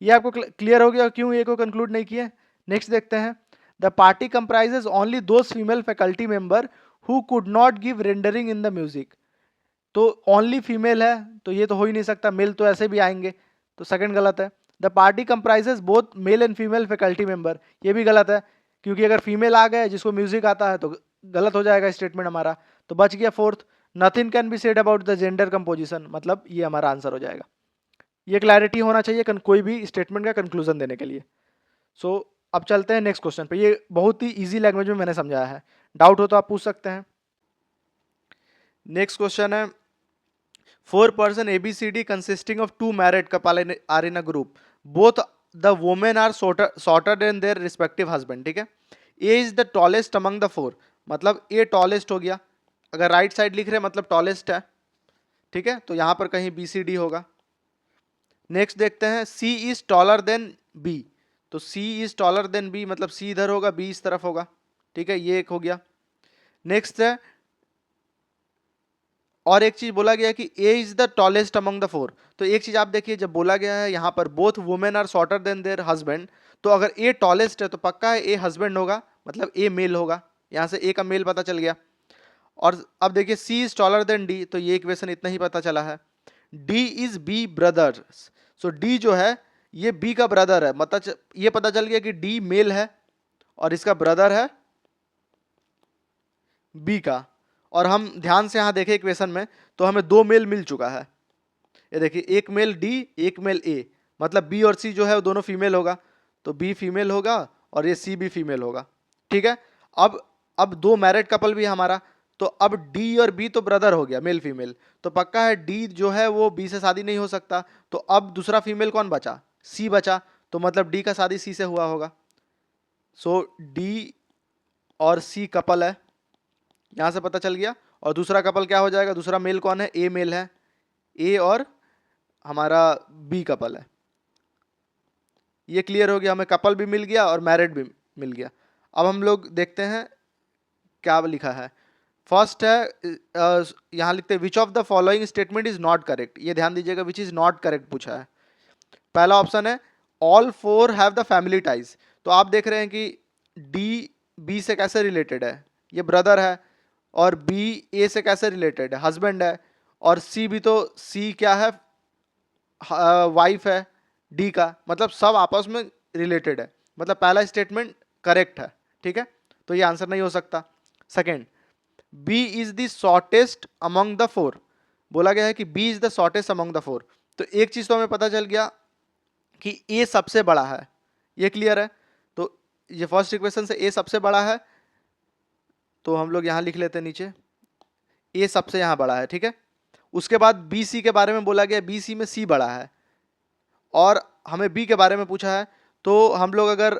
ये आपको क्लियर हो गया क्यों ए को कंक्लूड नहीं किया। नेक्स्ट देखते हैं, the party comprises only those female faculty member who could not give rendering in the music. तो ओनली फीमेल है तो ये तो हो ही नहीं सकता, मेल तो ऐसे भी आएंगे, तो सेकंड गलत है। The party comprises both male and female faculty member, ये भी गलत है, क्योंकि अगर फीमेल आ गए जिसको म्यूजिक आता है तो गलत हो जाएगा स्टेटमेंट हमारा। तो बच गया fourth, nothing can be said about the gender composition, मतलब ये हमारा आंसर हो जाएगा। ये क्लैरिटी होना चाहिए कोई भी स्टेटमेंट का कंक्लूजन देने के लिए। सो अब चलते हैं नेक्स्ट क्वेश्चन पे। ये बहुत ही इजी लैंग्वेज में मैंने समझाया है, डाउट हो तो आप पूछ सकते हैं। नेक्स्ट क्वेश्चन है, 4 person ABCD consisting of 2 married couple are in a group. Both the women are shorter than their respective husband. ठीक है, A is the tallest among the 4, मतलब A tallest हो गया, अगर राइट साइड लिख रहे हैं मतलब tallest है। ठीक है, तो यहां पर कहीं BCD होगा। नेक्स्ट देखते हैं, C is taller than B, तो C is taller than B मतलब C इधर होगा, B इस तरफ होगा। ठीक है, ये एक हो गया। नेक्स्ट है, और एक चीज बोला गया कि A is the tallest among the 4, तो एक चीज आप देखिए, जब बोला गया है यहाँ पर both women are shorter than their husband, तो अगर ए टॉलेस्ट है तो पक्का है ए हस्बैंड होगा, मतलब ए मेल होगा। यहाँ से ए का मेल पता चल गया। और अब देखिए C is taller than D, तो ये इक्वेशन इतना ही पता चला है। D is B brother, so D जो है ये बी का ब्रदर है, मतलब ये पता चल गया कि डी मेल है और इसका ब्रदर है बी का। और हम ध्यान से यहां देखें इक्वेशन में, तो हमें 2 मेल मिल चुका है। ये देखिए, एक मेल डी, एक मेल ए, मतलब बी और सी जो है वो दोनों फीमेल होगा, तो बी फीमेल होगा और ये सी भी फीमेल होगा। ठीक है, अब 2 मैरिड कपल भी है हमारा, तो अब डी और बी तो ब्रदर हो गया, मेल फीमेल, तो पक्का है डी जो है वो बी से शादी नहीं हो सकता, तो अब दूसरा फीमेल कौन बचा, सी बचा, तो मतलब डी का शादी सी से हुआ होगा। सो डी और सी कपल है, यहां से पता चल गया। और दूसरा कपल क्या हो जाएगा, दूसरा मेल कौन है, ए मेल है, ए और हमारा बी कपल है। ये क्लियर हो गया, हमें कपल भी मिल गया और मैरिड भी मिल गया। अब हम लोग देखते हैं क्या लिखा है। फर्स्ट है, यहाँ लिखते हैं विच of the following statement is not correct, ये ध्यान दीजिएगा, विच इज नॉट करेक्ट पूछा है। पहला ऑप्शन है all 4 have the family ties, तो आप देख रहे हैं कि डी बी से कैसे रिलेटेड है, ये ब्रदर है, और बी ए से कैसे रिलेटेड है, हस्बैंड है, और सी भी, तो सी क्या है, वाइफ है डी का, मतलब सब आपस में रिलेटेड है, मतलब पहला स्टेटमेंट करेक्ट है। ठीक है, तो ये आंसर नहीं हो सकता। Second, B is the shortest among the 4, बोला गया है कि B is the shortest among the 4, तो एक चीज तो हमें पता चल गया कि ए सबसे बड़ा है, ये क्लियर है, तो ये फर्स्ट इक्वेशन से ए सबसे बड़ा है, तो हम लोग यहां लिख लेते हैं नीचे, ए सबसे यहां बड़ा है। ठीक है, उसके बाद बी सी के बारे में बोला गया, बी सी में सी बड़ा है, और हमें बी के बारे में पूछा है, तो हम लोग अगर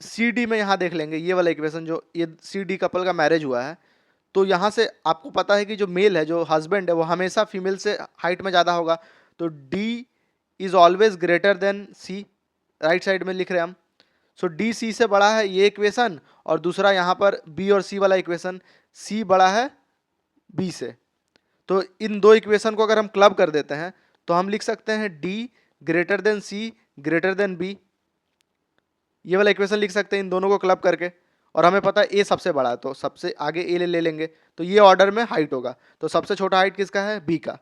सी डी में यहाँ देख लेंगे, ये वाला इक्वेशन जो ये सी डी कपल का मैरिज हुआ है, तो यहाँ से आपको पता है कि जो मेल है, जो हस्बैंड है, वो हमेशा फीमेल से हाइट में ज़्यादा होगा, तो D is always greater than C, right side में लिख रहे हैं हम। सो डी सी से बड़ा है, ये इक्वेशन, और दूसरा यहाँ पर बी और सी वाला इक्वेशन, सी बड़ा है बी से, तो इन दो इक्वेशन को अगर हम क्लब कर देते हैं तो हम लिख सकते हैं डी ग्रेटर देन सी ग्रेटर देन बी, ये वाला इक्वेशन लिख सकते हैं इन दोनों को क्लब करके। और हमें पता है ए सबसे बड़ा है, तो सबसे आगे ए ले लेंगे, तो ये ऑर्डर में हाइट होगा, तो सबसे छोटा हाइट किसका है, बी का।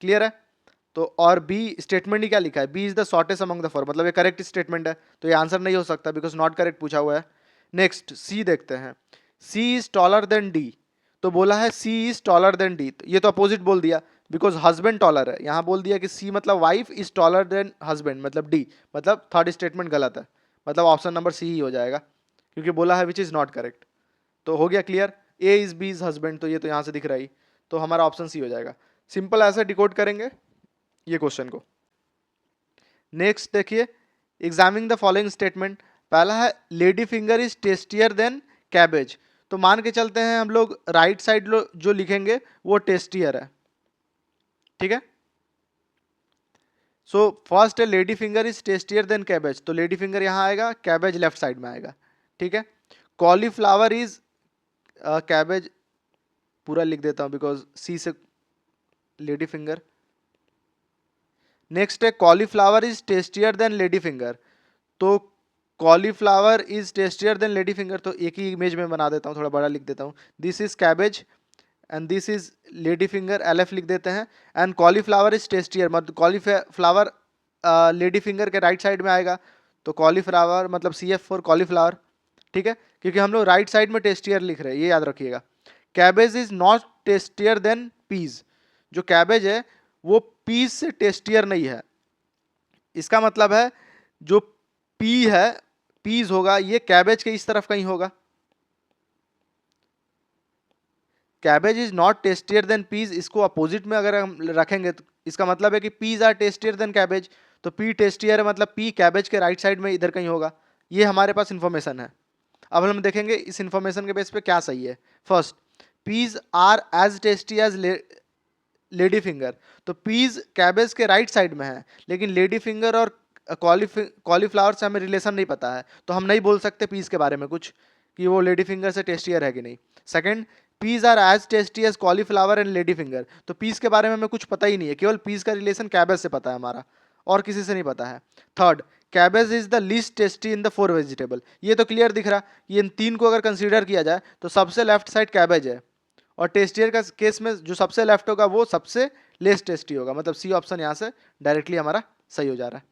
क्लियर है, तो और बी स्टेटमेंट ही क्या लिखा है, B is the shortest among the 4, मतलब ये करेक्ट स्टेटमेंट है, तो ये आंसर नहीं हो सकता बिकॉज नॉट करेक्ट पूछा हुआ है। नेक्स्ट सी देखते हैं, सी इज टॉलर देन डी, तो बोला है सी इज टॉलर देन डी, ये तो अपोजिट बोल दिया, बिकॉज हस्बैंड टॉलर है, यहाँ बोल दिया कि सी मतलब wife is taller then husband, मतलब डी, मतलब थर्ड स्टेटमेंट गलत है, मतलब ऑप्शन नंबर सी ही हो जाएगा, क्योंकि बोला है विच इज नॉट करेक्ट। तो हो गया clear, A is B is husband, तो ये तो यहाँ से दिख रहा ही, तो हमारा ऑप्शन सी हो जाएगा। सिंपल ऐसे डिकोड करेंगे ये क्वेश्चन को। नेक्स्ट देखिए, एग्जामिंग द फॉलोइंग स्टेटमेंट, पहला है lady finger is tastier than cabbage, तो मान के चलते हैं हम लोग राइट साइड जो लिखेंगे वो टेस्टियर है। ठीक है, सो फर्स्ट है lady finger is tastier than cabbage, तो लेडी फिंगर यहाँ आएगा, कैबेज लेफ्ट साइड में आएगा। ठीक है, कॉलीफ्लावर इज, कैबेज पूरा लिख देता हूँ बिकॉज सी से लेडी फिंगर। नेक्स्ट है cauliflower is tastier than lady finger, तो cauliflower is tastier than lady finger, तो एक ही इमेज में बना देता हूँ, थोड़ा बड़ा लिख देता हूँ, this is cabbage and this is lady finger, L F लिख देते हैं, एंड कॉलीफ्लावर इज टेस्टियर, मतलब कॉलीफ्लावर लेडी फिंगर के राइट साइड में आएगा, तो कॉलीफ्लावर मतलब सी एफ फॉर कॉलीफ्लावर। ठीक है, क्योंकि हम लोग राइट साइड में टेस्टियर लिख रहे हैं, ये याद रखिएगा। Cabbage is not tastier than peas, जो कैबेज है वो पीज से टेस्टियर नहीं है, इसका मतलब है जो पी है, पीज होगा, ये कैबेज के इस तरफ कहीं होगा। Cabbage is not tastier than peas, इसको अपोजिट में अगर हम रखेंगे तो इसका मतलब है कि peas are tastier than cabbage. तो पी टेस्टियर है मतलब पी कैबेज के राइट साइड में इधर कहीं होगा। ये हमारे पास इंफॉर्मेशन है। अब हम देखेंगे इस इंफॉर्मेशन के बेस पे क्या सही है। First, peas are as tasty as lady finger. तो पीज कैबेज के राइट साइड में है, लेकिन लेडी फिंगर और कॉलीफ्लावर से हमें रिलेशन नहीं पता है, तो हम नहीं बोल सकते पीज के बारे में कुछ कि वो लेडी फिंगर से टेस्टियर है कि नहीं। Second, peas are as tasty as cauliflower and lady finger. तो पीज के बारे में हमें कुछ पता ही नहीं है, केवल पीज का रिलेशन कैबेज से पता है हमारा, और किसी से नहीं पता है। Third, cabbage is the least tasty in the four vegetable. ये तो क्लियर दिख रहा, ये इन तीन को अगर कंसीडर किया जाए तो सबसे लेफ्ट साइड कैबेज है, और टेस्टियर का केस में जो सबसे लेफ्ट होगा वो सबसे लेस टेस्टी होगा, मतलब सी ऑप्शन यहाँ से डायरेक्टली हमारा सही हो जा रहा है।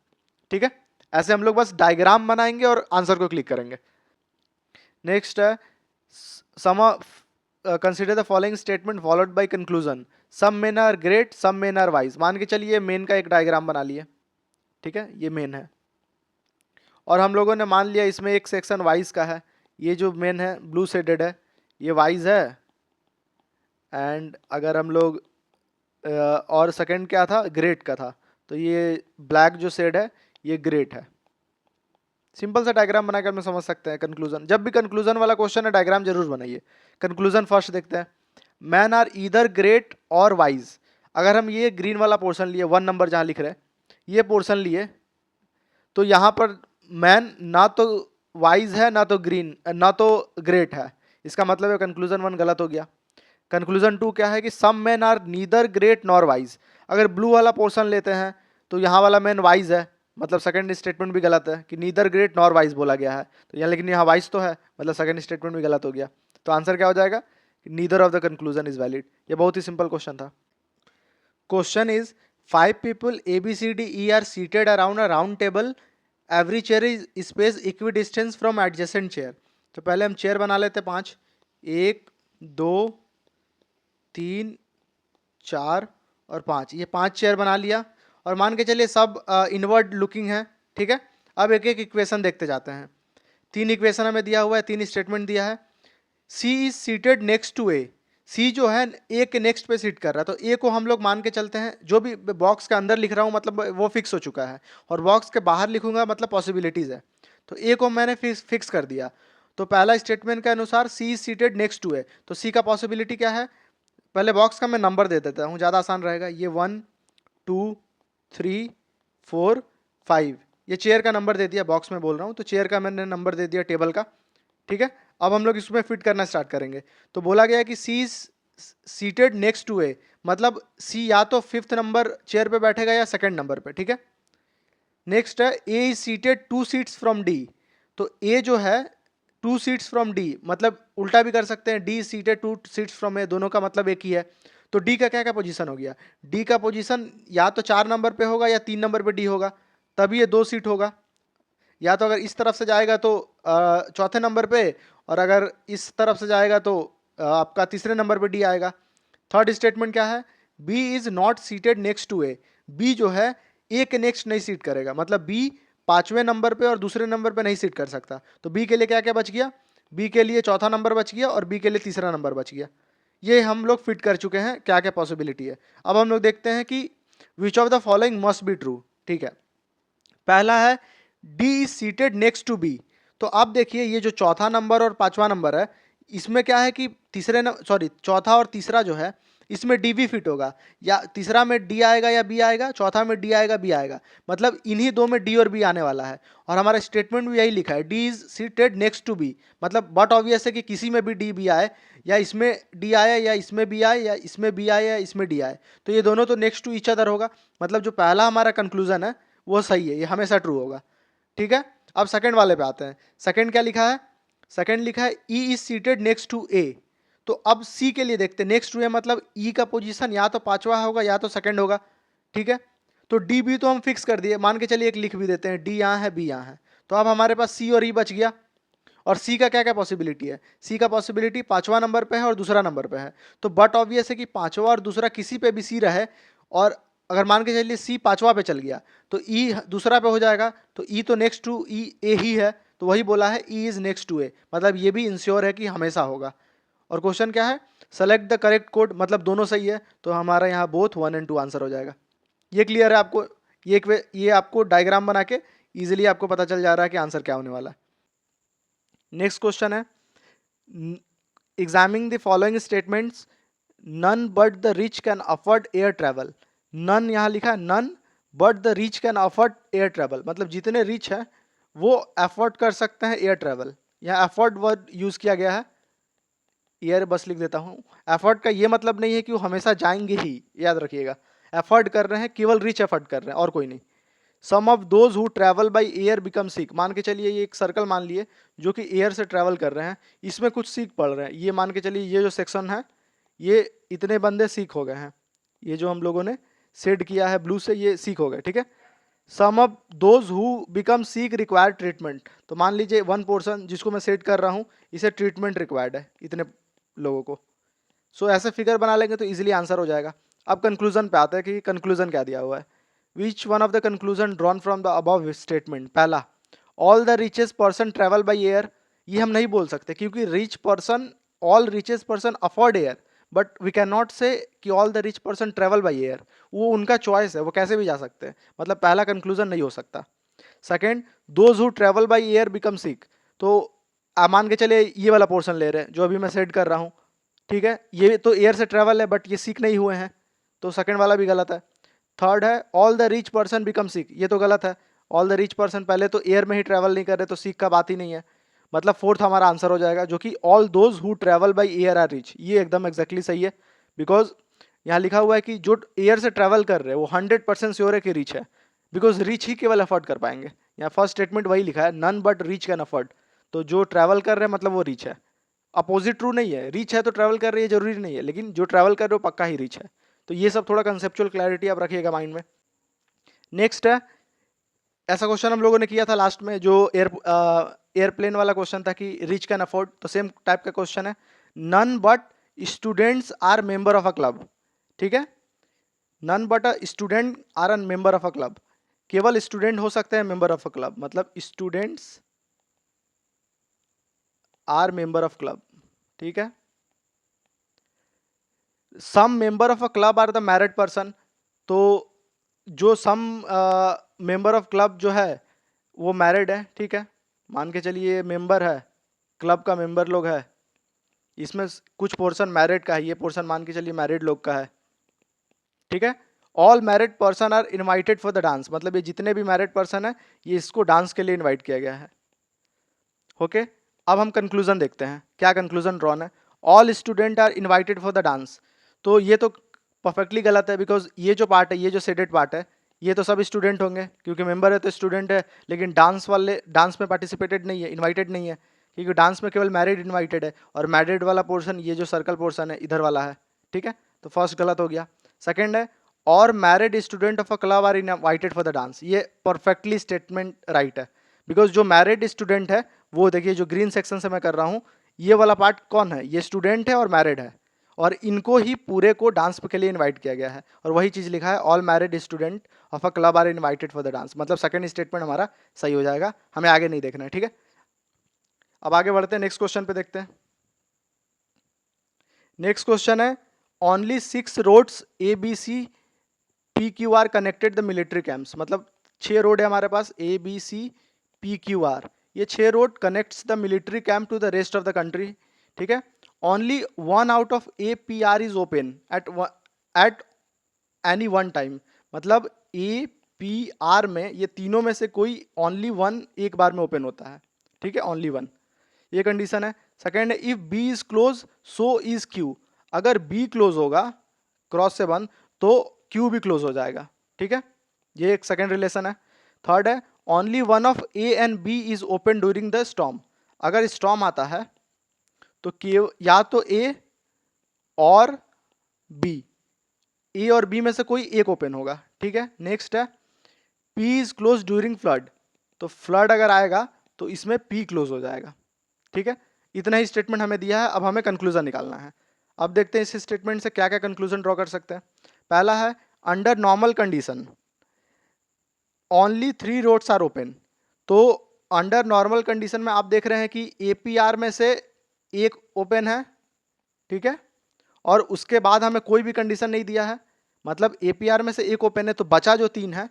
ठीक है, ऐसे हम लोग बस डायग्राम बनाएंगे और आंसर को क्लिक करेंगे। नेक्स्ट है some consider the following statement followed by conclusion, some men are great some men are wise. मान के चलिए मेन का एक डायग्राम बना लिए, ठीक है, ये मेन है, और हम लोगों ने मान लिया इसमें एक सेक्शन वाइज का है। ये जो मेन है ब्लू शेडेड है, ये वाइज है, एंड अगर हम लोग और सेकंड क्या था, ग्रेट का था, तो ये ब्लैक जो शेड है ये ग्रेट है। सिंपल सा डायग्राम बनाकर हम समझ सकते हैं कंक्लूजन। जब भी कंक्लूजन वाला क्वेश्चन है डायग्राम जरूर बनाइए। कंक्लूजन फर्स्ट देखते हैं, मैन आर ईदर ग्रेट और वाइज। अगर हम ये ग्रीन वाला पोर्शन लिए, 1 नंबर जहाँ लिख रहे हैं ये पोर्शन लिए, तो यहाँ पर मैन ना तो वाइज है ना तो ग्रीन ना तो ग्रेट है, इसका मतलब है कंक्लूजन 1 गलत हो गया। कंक्लूजन 2 क्या है कि some man are neither great nor wise. अगर ब्लू वाला पोर्शन लेते हैं तो यहाँ वाला मैन वाइज है, मतलब सेकंड स्टेटमेंट भी गलत है कि नीदर ग्रेट नॉर वाइज बोला गया है, तो यहाँ लेकिन यहाँ वाइज तो है, मतलब सेकंड स्टेटमेंट भी गलत हो गया। तो आंसर क्या हो जाएगा, neither of the conclusion is valid. ये बहुत ही सिंपल क्वेश्चन था। Question is 5 people ABCDE are seated around a round table, every chair is space equidistance from adjacent chair. तो पहले हम चेयर बना लेते हैं 5, 1 2 3 4 और 5, ये 5 चेयर बना लिया, और मान के चलिए सब इनवर्ड लुकिंग है। ठीक है, अब एक एक इक्वेशन देखते जाते हैं। 3 इक्वेशन हमें दिया हुआ है, 3 स्टेटमेंट दिया है। सी इज सीटेड नेक्स्ट टू ए, सी जो है ए के नेक्स्ट पे सीट कर रहा है, तो ए को हम लोग मान के चलते हैं, जो भी बॉक्स के अंदर लिख रहा हूँ मतलब वो फिक्स हो चुका है, और बॉक्स के बाहर लिखूंगा मतलब पॉसिबिलिटीज है। तो ए को मैंने फिक्स कर दिया। तो पहला स्टेटमेंट के अनुसार सी is seated next to A, तो सी का पॉसिबिलिटी क्या है, पहले बॉक्स का मैं नंबर दे देता हूँ, ज़्यादा आसान रहेगा। ये 1 2 3 4 5, ये चेयर का नंबर दे दिया, बॉक्स में बोल रहा हूँ तो चेयर का मैंने नंबर दे दिया टेबल का। ठीक है, अब हम लोग इसमें फिट करना स्टार्ट करेंगे। तो बोला गया है कि सी सीटेड नेक्स्ट टू ए, मतलब सी या तो 5th नंबर चेयर पे बैठेगा या 2nd नंबर पे। ठीक है, नेक्स्ट है A is seated 2 seats from D, तो ए जो है 2 सीट्स फ्रॉम डी, मतलब उल्टा भी कर सकते हैं, डी सीटेड 2 सीट्स फ्रॉम ए, दोनों का मतलब एक ही है। तो डी का क्या क्या पोजीशन हो गया, डी का पोजीशन या तो 4 नंबर पे होगा या 3 नंबर पे डी होगा, तभी ये 2 सीट होगा। या तो अगर इस तरफ से जाएगा तो चौथे नंबर पे, और अगर इस तरफ से जाएगा तो आपका तीसरे नंबर पे डी आएगा। थर्ड स्टेटमेंट क्या है, B is not seated next to A, B जो है ए के नेक्स्ट नहीं सीट करेगा, मतलब बी 5वें नंबर पे और दूसरे नंबर पे नहीं सीट कर सकता। तो बी के लिए क्या क्या बच गया, बी के लिए चौथा नंबर बच गया और बी के लिए तीसरा नंबर बच गया। ये हम लोग फिट कर चुके हैं क्या क्या पॉसिबिलिटी है। अब हम लोग देखते हैं कि which of the following must be true. ठीक है, पहला है D is seated next to B. तो अब देखिए ये जो चौथा नंबर और 5वां नंबर है, इसमें क्या है कि चौथा और तीसरा जो है इसमें डी भी फिट होगा, या तीसरा में डी आएगा या बी आएगा, चौथा में डी आएगा बी आएगा, मतलब इन्हीं दो में डी और बी आने वाला है। और हमारा स्टेटमेंट भी यही लिखा है, D is seated next to B, मतलब बट ऑब्वियस है कि किसी में भी डी बी आए, या इसमें डी आए या इसमें बी आए, या इसमें बी आए या इसमें डी आए, तो ये दोनों तो नेक्स्ट टू ईच अदर होगा, मतलब जो पहला हमारा कंक्लूजन है वो सही है, ये हमेशा ट्रू होगा। ठीक है, अब सेकंड वाले पे आते हैं। सेकंड क्या लिखा है, सेकंड लिखा है E is seated next to A. तो अब सी के लिए देखते हैं, नेक्स्ट टू ए मतलब ई का पोजीशन या तो 5वां होगा या तो सेकंड होगा। ठीक है, तो डी बी तो हम फिक्स कर दिए, मान के चलिए एक लिख भी देते हैं, डी यहाँ है बी यहाँ है, तो अब हमारे पास सी और ई बच गया। और सी का क्या क्या पॉसिबिलिटी है, सी का पॉसिबिलिटी 5वां नंबर पे है और दूसरा नंबर पे है, तो बट ऑब्वियस है कि 5वां और दूसरा किसी पे भी सी रहे, और अगर मान के चलिए सी पांचवा पे चल गया तो ई दूसरा पे हो जाएगा, तो ई तो नेक्स्ट टू ई ए ही है, तो वही बोला है E is next to A, मतलब ये भी इंश्योर है कि हमेशा होगा। और क्वेश्चन क्या है, सेलेक्ट द करेक्ट कोड, मतलब दोनों सही है, तो हमारा यहाँ बोथ 1 और 2 आंसर हो जाएगा। ये क्लियर है आपको? ये आपको डायग्राम बना के इजीली आपको पता चल जा रहा है कि आंसर क्या होने वाला है। नेक्स्ट क्वेश्चन है, examining the following statements, none but the rich can afford air travel. None यहाँ लिखा है, none but the rich can afford air travel, मतलब जितने रिच है वो अफोर्ड कर सकते हैं एयर ट्रैवल। यहाँ अफोर्ड वर्ड यूज किया गया है, एयर बस लिख देता हूँ। एफर्ट का ये मतलब नहीं है कि वो हमेशा जाएंगे ही, याद रखिएगा। एफर्ट कर रहे हैं, केवल रिच एफर्ट कर रहे हैं और कोई नहीं। Some of those who travel by air become sick, मान के चलिए ये एक सर्कल मान लिए जो कि एयर से ट्रैवल कर रहे हैं, इसमें कुछ सीख पड़ रहे हैं। ये मान के चलिए ये जो सेक्शन है, ये इतने बंदे सीख हो गए हैं, ये जो हम लोगों ने शेड किया है ब्लू से, ये सीख हो गए, ठीक है। Some of those who become sick require treatment, तो मान लीजिए 1% जिसको मैं सेट कर रहा हूँ, इसे ट्रीटमेंट रिक्वायर्ड है इतने लोगों को। सो ऐसे फिगर बना लेंगे तो इजीली आंसर हो जाएगा। अब कंक्लूजन पे आते हैं कि कंक्लूजन क्या दिया हुआ है। Which one of the conclusion drawn from the above statement, पहला all the richest person travel by air, ये हम नहीं बोल सकते क्योंकि rich person, all richest person afford air, but we can not say कि all the rich person travel by air, वो उनका चॉइस है, वो कैसे भी जा सकते हैं, मतलब पहला कंक्लूजन नहीं हो सकता। Second, those who travel by air become सिक, तो आप मान के चले ये वाला पोर्शन ले रहे हैं जो अभी मैं सेट कर रहा हूँ, ठीक है, ये तो एयर से ट्रेवल है बट ये सीक नहीं हुए हैं, तो सेकंड वाला भी गलत है। थर्ड है all the rich person become seek, ये तो गलत है। ऑल द रिच पर्सन पहले तो एयर में ही ट्रैवल नहीं कर रहे, तो सीक का बात ही नहीं है। मतलब फोर्थ हमारा आंसर हो जाएगा जो कि all those who travel by air are rich, ये एकदम एग्जैक्टली सही है। बिकॉज यहाँ लिखा हुआ है कि जो एयर से ट्रैवल कर रहे हैं वो 100% श्योर है कि रिच है, बिकॉज रिच ही केवल अफोर्ड कर पाएंगे। यहाँ फर्स्ट स्टेटमेंट वही लिखा है, none but rich can afford, तो जो ट्रैवल कर रहे हैं मतलब वो रिच है। अपोजिट ट्रू नहीं है, रिच है तो ट्रैवल कर रही है जरूरी नहीं है, लेकिन जो ट्रैवल कर रहे हो पक्का ही रिच है। तो ये सब थोड़ा कंसेप्चुअल क्लैरिटी आप रखिएगा माइंड में। नेक्स्ट है, ऐसा क्वेश्चन हम लोगों ने किया था लास्ट में जो एयरप्लेन वाला क्वेश्चन था कि रिच कैन अफोर्ड, तो सेम टाइप का क्वेश्चन है, none but students are member of a club, ठीक है, none but a student are a member of a club, केवल स्टूडेंट हो सकते हैं मेंबर ऑफ अ क्लब, मतलब students are member of club, ठीक है। Some member of a club are the married person, तो जो सम मेंबर ऑफ क्लब जो है वो मैरिड है, ठीक है, मान के चलिए मेंबर है, क्लब का मेंबर लोग है, इसमें कुछ पोर्शन मैरिड का है, ये पोर्शन मान के चलिए मैरिड लोग का है, ठीक है। All married person are invited for the dance, मतलब ये जितने भी मैरिड पर्सन है ये इसको डांस के लिए इनवाइट किया गया है, ओके। अब हम कंक्लूजन देखते हैं, क्या कंक्लूजन ड्रॉन है, all student are invited for the dance, तो ये तो परफेक्टली गलत है, बिकॉज ये जो पार्ट है, ये जो सेडेड पार्ट है, ये तो सब स्टूडेंट होंगे क्योंकि मेंबर है तो स्टूडेंट है, लेकिन डांस वाले डांस में पार्टिसिपेटेड नहीं है, इनवाइटेड नहीं है, क्योंकि डांस में केवल मैरिड इनवाइटेड है, और मैरिड वाला पोर्शन ये जो सर्कल पोर्शन है इधर वाला है, ठीक है, तो फर्स्ट गलत हो गया। सेकेंड है, और married student of a club are invited for the dance, ये परफेक्टली स्टेटमेंट राइट है, बिकॉज जो मैरिड स्टूडेंट है वो देखिए जो ग्रीन सेक्शन से मैं कर रहा हूँ, ये वाला पार्ट कौन है, ये स्टूडेंट है और मैरिड है, और इनको ही पूरे को डांस के लिए इनवाइट किया गया है, और वही चीज लिखा है all married student of a club are invited for the dance, मतलब सेकंड स्टेटमेंट हमारा सही हो जाएगा, हमें आगे नहीं देखना है, ठीक है। अब आगे बढ़ते हैं, नेक्स्ट क्वेश्चन पे देखते हैं। नेक्स्ट क्वेश्चन है, only 6 roads A B C P Q R connected the military camps, मतलब 6 रोड है हमारे पास A B C P Q R, ये 6 road connects the military camp to the rest of the country, ठीक है। Only 1 out of A P R is open at any one time, मतलब A P are में ये तीनों में से कोई ओनली वन एक बार में ओपन होता है, ठीक है, ओनली वन, ये कंडीशन है। सेकेंड है, if B is close so is Q, अगर बी क्लोज होगा क्रॉस से बंद तो क्यू भी क्लोज हो जाएगा, ठीक है, ये एक सेकेंड रिलेशन है। थर्ड है, only one of A and B is open during the storm, अगर स्टॉर्म आता है तो या तो ए और बी, ए और बी में से कोई एक ओपन होगा, ठीक है। नेक्स्ट है, P is close during flood, तो फ्लड अगर आएगा तो इसमें पी क्लोज हो जाएगा, ठीक है। इतना ही स्टेटमेंट हमें दिया है, अब हमें कंक्लूजन निकालना है। अब देखते हैं इस स्टेटमेंट से क्या क्या कंक्लूजन ड्रॉ कर सकते हैं। पहला है, under normal condition only 3 roads are open. तो अंडर नॉर्मल कंडीशन में आप देख रहे हैं कि एपीआर में से एक ओपन है, ठीक है, और उसके बाद हमें कोई भी कंडीशन नहीं दिया है, मतलब एपीआर में से एक ओपन है, तो बचा जो 3 है,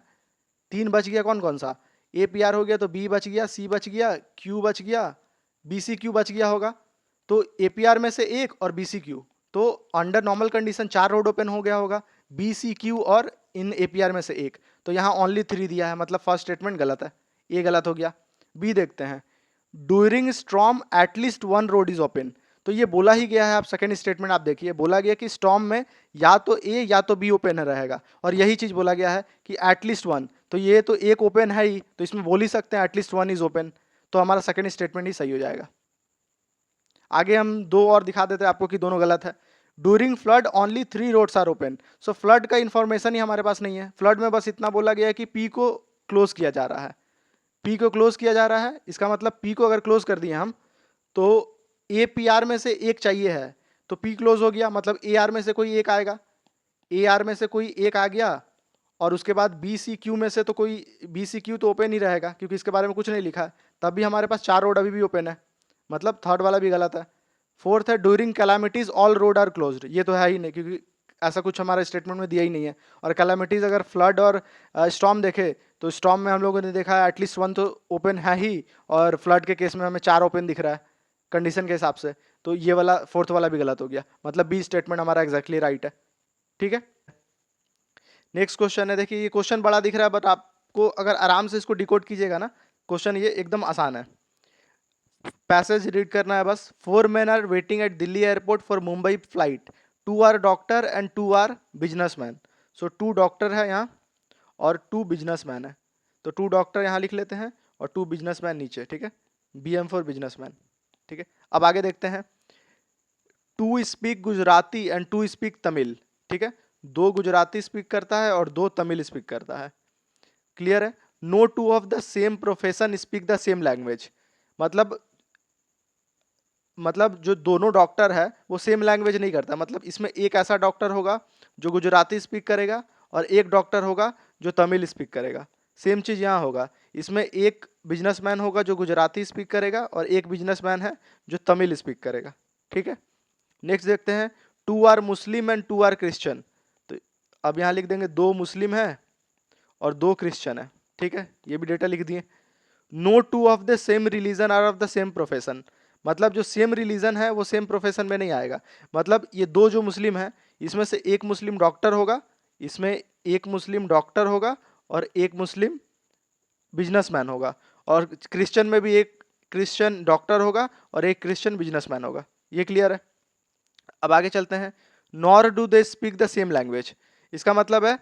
3 बच गया कौन कौन सा, एपीआर हो गया तो बी बच गया, सी बच गया, क्यू बच गया, बीसी क्यू बच गया होगा। तो एपीआर में से एक और बीसी क्यू, तो under normal condition 4 road open हो गया होगा, बी सी क्यू और इन एपीआर में से एक, तो यहाँ ओनली 3 दिया है, मतलब फर्स्ट स्टेटमेंट गलत है, ये गलत हो गया। बी देखते हैं, during storm at least 1 road is open. तो ये बोला ही गया है, आप सेकंड स्टेटमेंट आप देखिए, बोला गया कि स्टॉर्म में या तो ए या तो बी ओपन रहेगा, और यही चीज बोला गया है कि एटलीस्ट 1, तो ये तो एक ओपन है ही, तो इसमें बोल ही सकते हैं एटलीस्ट 1 इज ओपन, तो हमारा सेकंड स्टेटमेंट ही सही हो जाएगा। आगे हम 2 और दिखा देते हैं आपको कि दोनों गलत है। During flood only 3 roads are open. So flood का इंफॉर्मेशन ही हमारे पास नहीं है, फ्लड में बस इतना बोला गया है कि पी को क्लोज किया जा रहा है, पी को क्लोज किया जा रहा है, इसका मतलब पी को अगर क्लोज कर दिए हम तो ए पी आर में से एक चाहिए है, तो पी क्लोज हो गया, मतलब ए आर में से कोई एक आएगा, ए आर में से कोई एक आ गया, और उसके बाद बी सी क्यू में से तो कोई, बी सी क्यू तो ओपन ही रहेगा क्योंकि इसके बारे में कुछ नहीं लिखा है, तब भी हमारे पास 4 रोड अभी भी ओपन है, मतलब थर्ड वाला भी गलत है। फोर्थ है during calamities all road are closed, ये तो है ही नहीं क्योंकि ऐसा कुछ हमारे स्टेटमेंट में दिया ही नहीं है। और कैलामिटीज अगर फ्लड और स्टॉर्म देखे तो स्टॉर्म में हम लोगों ने देखा है एटलीस्ट 1 तो ओपन है ही, और फ्लड के केस में हमें 4 ओपन दिख रहा है कंडीशन के हिसाब से, तो ये वाला फोर्थ वाला भी गलत हो गया, मतलब बी स्टेटमेंट हमारा एग्जैक्टली राइट है, ठीक है। नेक्स्ट क्वेश्चन है, देखिए ये क्वेश्चन बड़ा दिख रहा है बट आपको अगर आराम से इसको डिकोड कीजिएगा ना, क्वेश्चन ये एकदम आसान है, पैसेज रीड करना है बस। 4 men are waiting at Delhi airport for Mumbai flight, 2 are doctor and 2 are businessman. So 2 doctor है यहाँ और 2 बिजनेसमैन है, तो 2 डॉक्टर यहाँ लिख लेते हैं और 2 बिजनेसमैन नीचे, ठीक है, बी एम फॉर बिजनेसमैन, ठीक है। अब आगे देखते हैं, 2 speak Gujarati and 2 speak Tamil, ठीक है, 2 गुजराती स्पीक करता है और 2 तमिल स्पीक करता है, क्लियर है। No 2 of the same profession speak the same language, मतलब जो दोनों डॉक्टर है वो सेम लैंग्वेज नहीं करता, मतलब इसमें एक ऐसा डॉक्टर होगा जो गुजराती स्पीक करेगा और एक डॉक्टर होगा जो तमिल स्पीक करेगा। सेम चीज़ यहाँ होगा, इसमें एक बिजनेसमैन होगा जो गुजराती स्पीक करेगा और एक बिजनेसमैन है जो तमिल स्पीक करेगा, ठीक है। नेक्स्ट देखते हैं, 2 are Muslim and 2 are Christian, तो अब यहाँ लिख देंगे 2 मुस्लिम है और 2 क्रिश्चियन है, ठीक है, ये भी डेटा लिख दिए। No 2 of the same religion are of the same profession, मतलब जो सेम रिलीजन है वो सेम प्रोफेशन में नहीं आएगा, मतलब ये 2 जो मुस्लिम है इसमें से एक मुस्लिम डॉक्टर होगा, इसमें एक मुस्लिम डॉक्टर होगा और एक मुस्लिम बिजनेसमैन होगा, और क्रिश्चियन में भी एक क्रिश्चियन डॉक्टर होगा और एक क्रिश्चियन बिजनेसमैन होगा, ये क्लियर है। अब आगे चलते हैं, nor do they speak the same language, इसका मतलब है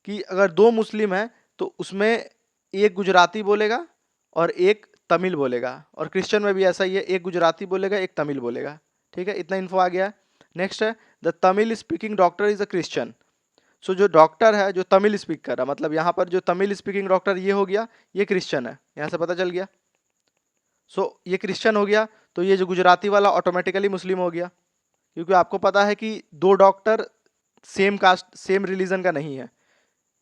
कि अगर 2 मुस्लिम हैं तो उसमें एक गुजराती बोलेगा और एक तमिल बोलेगा, और क्रिश्चियन में भी ऐसा ही है, एक गुजराती बोलेगा एक तमिल बोलेगा, ठीक है, इतना इन्फो आ गया। नेक्स्ट है, the Tamil speaking doctor is a Christian. So जो डॉक्टर है जो तमिल स्पीक कर रहा है, मतलब यहाँ पर जो तमिल स्पीकिंग डॉक्टर ये हो गया, ये क्रिश्चियन है, यहाँ से पता चल गया। सो ये क्रिश्चियन हो गया, तो ये जो गुजराती वाला ऑटोमेटिकली मुस्लिम हो गया, क्योंकि आपको पता है कि 2 doctor same caste same religion का नहीं है,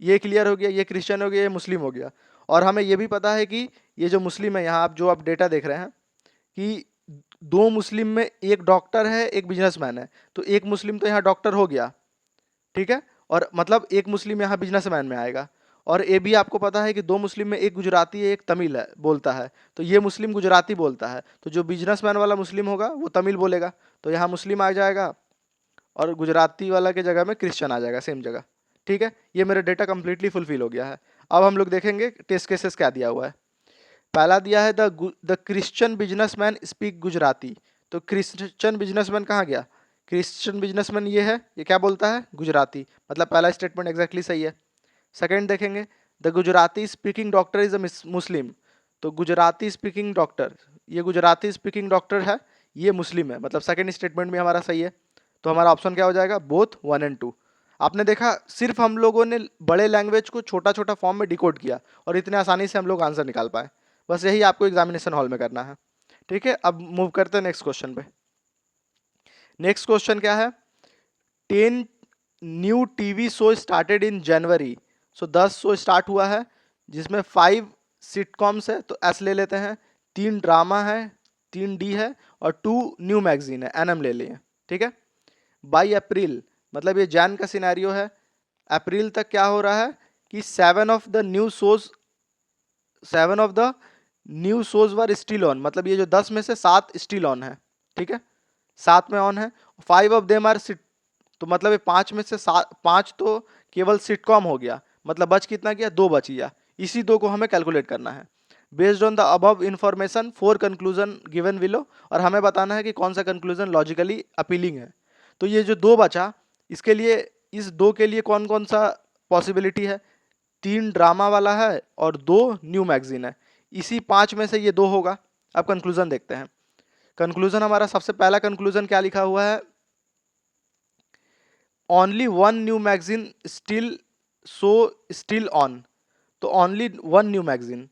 ये क्लियर हो गया, ये क्रिश्चियन हो गया, ये मुस्लिम हो गया। और हमें ये भी पता है कि ये जो मुस्लिम है, यहाँ आप जो आप डेटा देख रहे हैं कि 2 मुस्लिम में एक डॉक्टर है एक बिजनेसमैन है, तो एक मुस्लिम तो यहाँ डॉक्टर हो गया, ठीक है, और मतलब एक मुस्लिम यहाँ बिजनेसमैन में आएगा। और ये भी आपको पता है कि 2 मुस्लिम में एक गुजराती है एक तमिल है बोलता है, तो ये मुस्लिम गुजराती बोलता है, तो जो बिजनेसमैन वाला मुस्लिम होगा वो तमिल बोलेगा, तो यहाँ मुस्लिम आ जाएगा और गुजराती वाला के जगह में क्रिश्चियन आ जाएगा सेम जगह, ठीक है। ये मेरा डेटा कंप्लीटली फुलफिल हो गया है। अब हम लोग देखेंगे टेस्ट केसेस क्या दिया हुआ है। पहला दिया है the Christian businessman speak Gujarati, तो क्रिश्चियन बिजनेसमैन कहाँ गया, क्रिश्चियन बिजनेसमैन ये है, ये क्या बोलता है गुजराती, मतलब पहला स्टेटमेंट एग्जैक्टली सही है। सेकंड देखेंगे, the Gujarati speaking doctor is a Muslim, तो गुजराती स्पीकिंग डॉक्टर, ये गुजराती स्पीकिंग डॉक्टर है, ये मुस्लिम है, मतलब सेकंड स्टेटमेंट भी हमारा सही है, तो हमारा ऑप्शन क्या हो जाएगा, बोथ 1 एंड 2। आपने देखा सिर्फ हम लोगों ने बड़े लैंग्वेज को छोटा छोटा फॉर्म में डिकोड किया और इतने आसानी से हम लोग आंसर निकाल पाए, बस यही आपको एग्जामिनेशन हॉल में करना है, ठीक है। अब मूव करते हैं नेक्स्ट क्वेश्चन पे। नेक्स्ट क्वेश्चन क्या है, 10 new TV show started in January. So 10 show start हुआ है जिसमें 5 सिटकॉम्स है तो एस ले लेते हैं, 3 ड्रामा है, 3 डी है और 2 न्यू मैगजीन है, एनएम ले लिए। ठीक है। बाई अप्रैल मतलब ये जैन का सिनेरियो है, अप्रैल तक क्या हो रहा है कि 7 of the new shows were still on, मतलब ये जो 10 में से 7 स्टिल ऑन है। ठीक है, 7 में ऑन है। 5 ऑफ देम आर सिट, तो मतलब ये 5 में से 5 तो केवल सिटकॉम हो गया, मतलब बच कितना गया, 2 बच गया। इसी 2 को हमें कैलकुलेट करना है। Based on the above information 4 conclusion given below, और हमें बताना है कि कौन सा कंक्लूजन लॉजिकली अपीलिंग है। तो ये जो 2 बचा, इसके लिए इस 2 के लिए कौन कौन सा पॉसिबिलिटी है, 3 ड्रामा वाला है और 2 न्यू मैगजीन है। इसी 5 में से ये 2 होगा। अब कंक्लूजन देखते हैं। कंक्लूजन हमारा सबसे पहला कंक्लूजन क्या लिखा हुआ है, only 1 new magazine still on. तो ओनली 1 न्यू मैगजीन,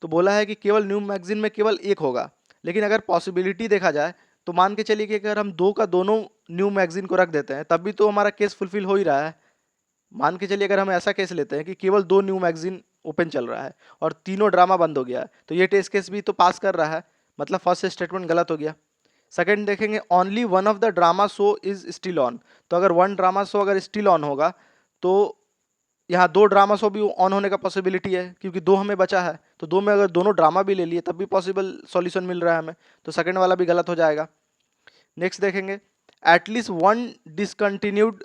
तो बोला है कि केवल न्यू मैगजीन में केवल एक होगा। लेकिन अगर पॉसिबिलिटी देखा जाए तो मान के चलिए कि अगर हम 2 का दोनों न्यू मैगजीन को रख देते हैं तब भी तो हमारा केस फुलफिल हो ही रहा है। मान के चलिए अगर हम ऐसा केस लेते हैं कि केवल 2 न्यू मैगजीन ओपन चल रहा है और तीनों ड्रामा बंद हो गया है, तो ये टेस्ट केस भी तो पास कर रहा है, मतलब फर्स्ट स्टेटमेंट गलत हो गया। सेकंड देखेंगे, only 1 of the drama show is still on. तो अगर 1 ड्रामा शो अगर स्टिल ऑन होगा तो यहाँ 2 ड्रामा शो भी ऑन होने का पॉसिबिलिटी है, क्योंकि 2 हमें बचा है, तो 2 में अगर दोनों ड्रामा भी ले लिए तब भी पॉसिबल सॉल्यूशन मिल रहा है हमें, तो सेकंड वाला भी गलत हो जाएगा। नेक्स्ट देखेंगे, at least 1 discontinued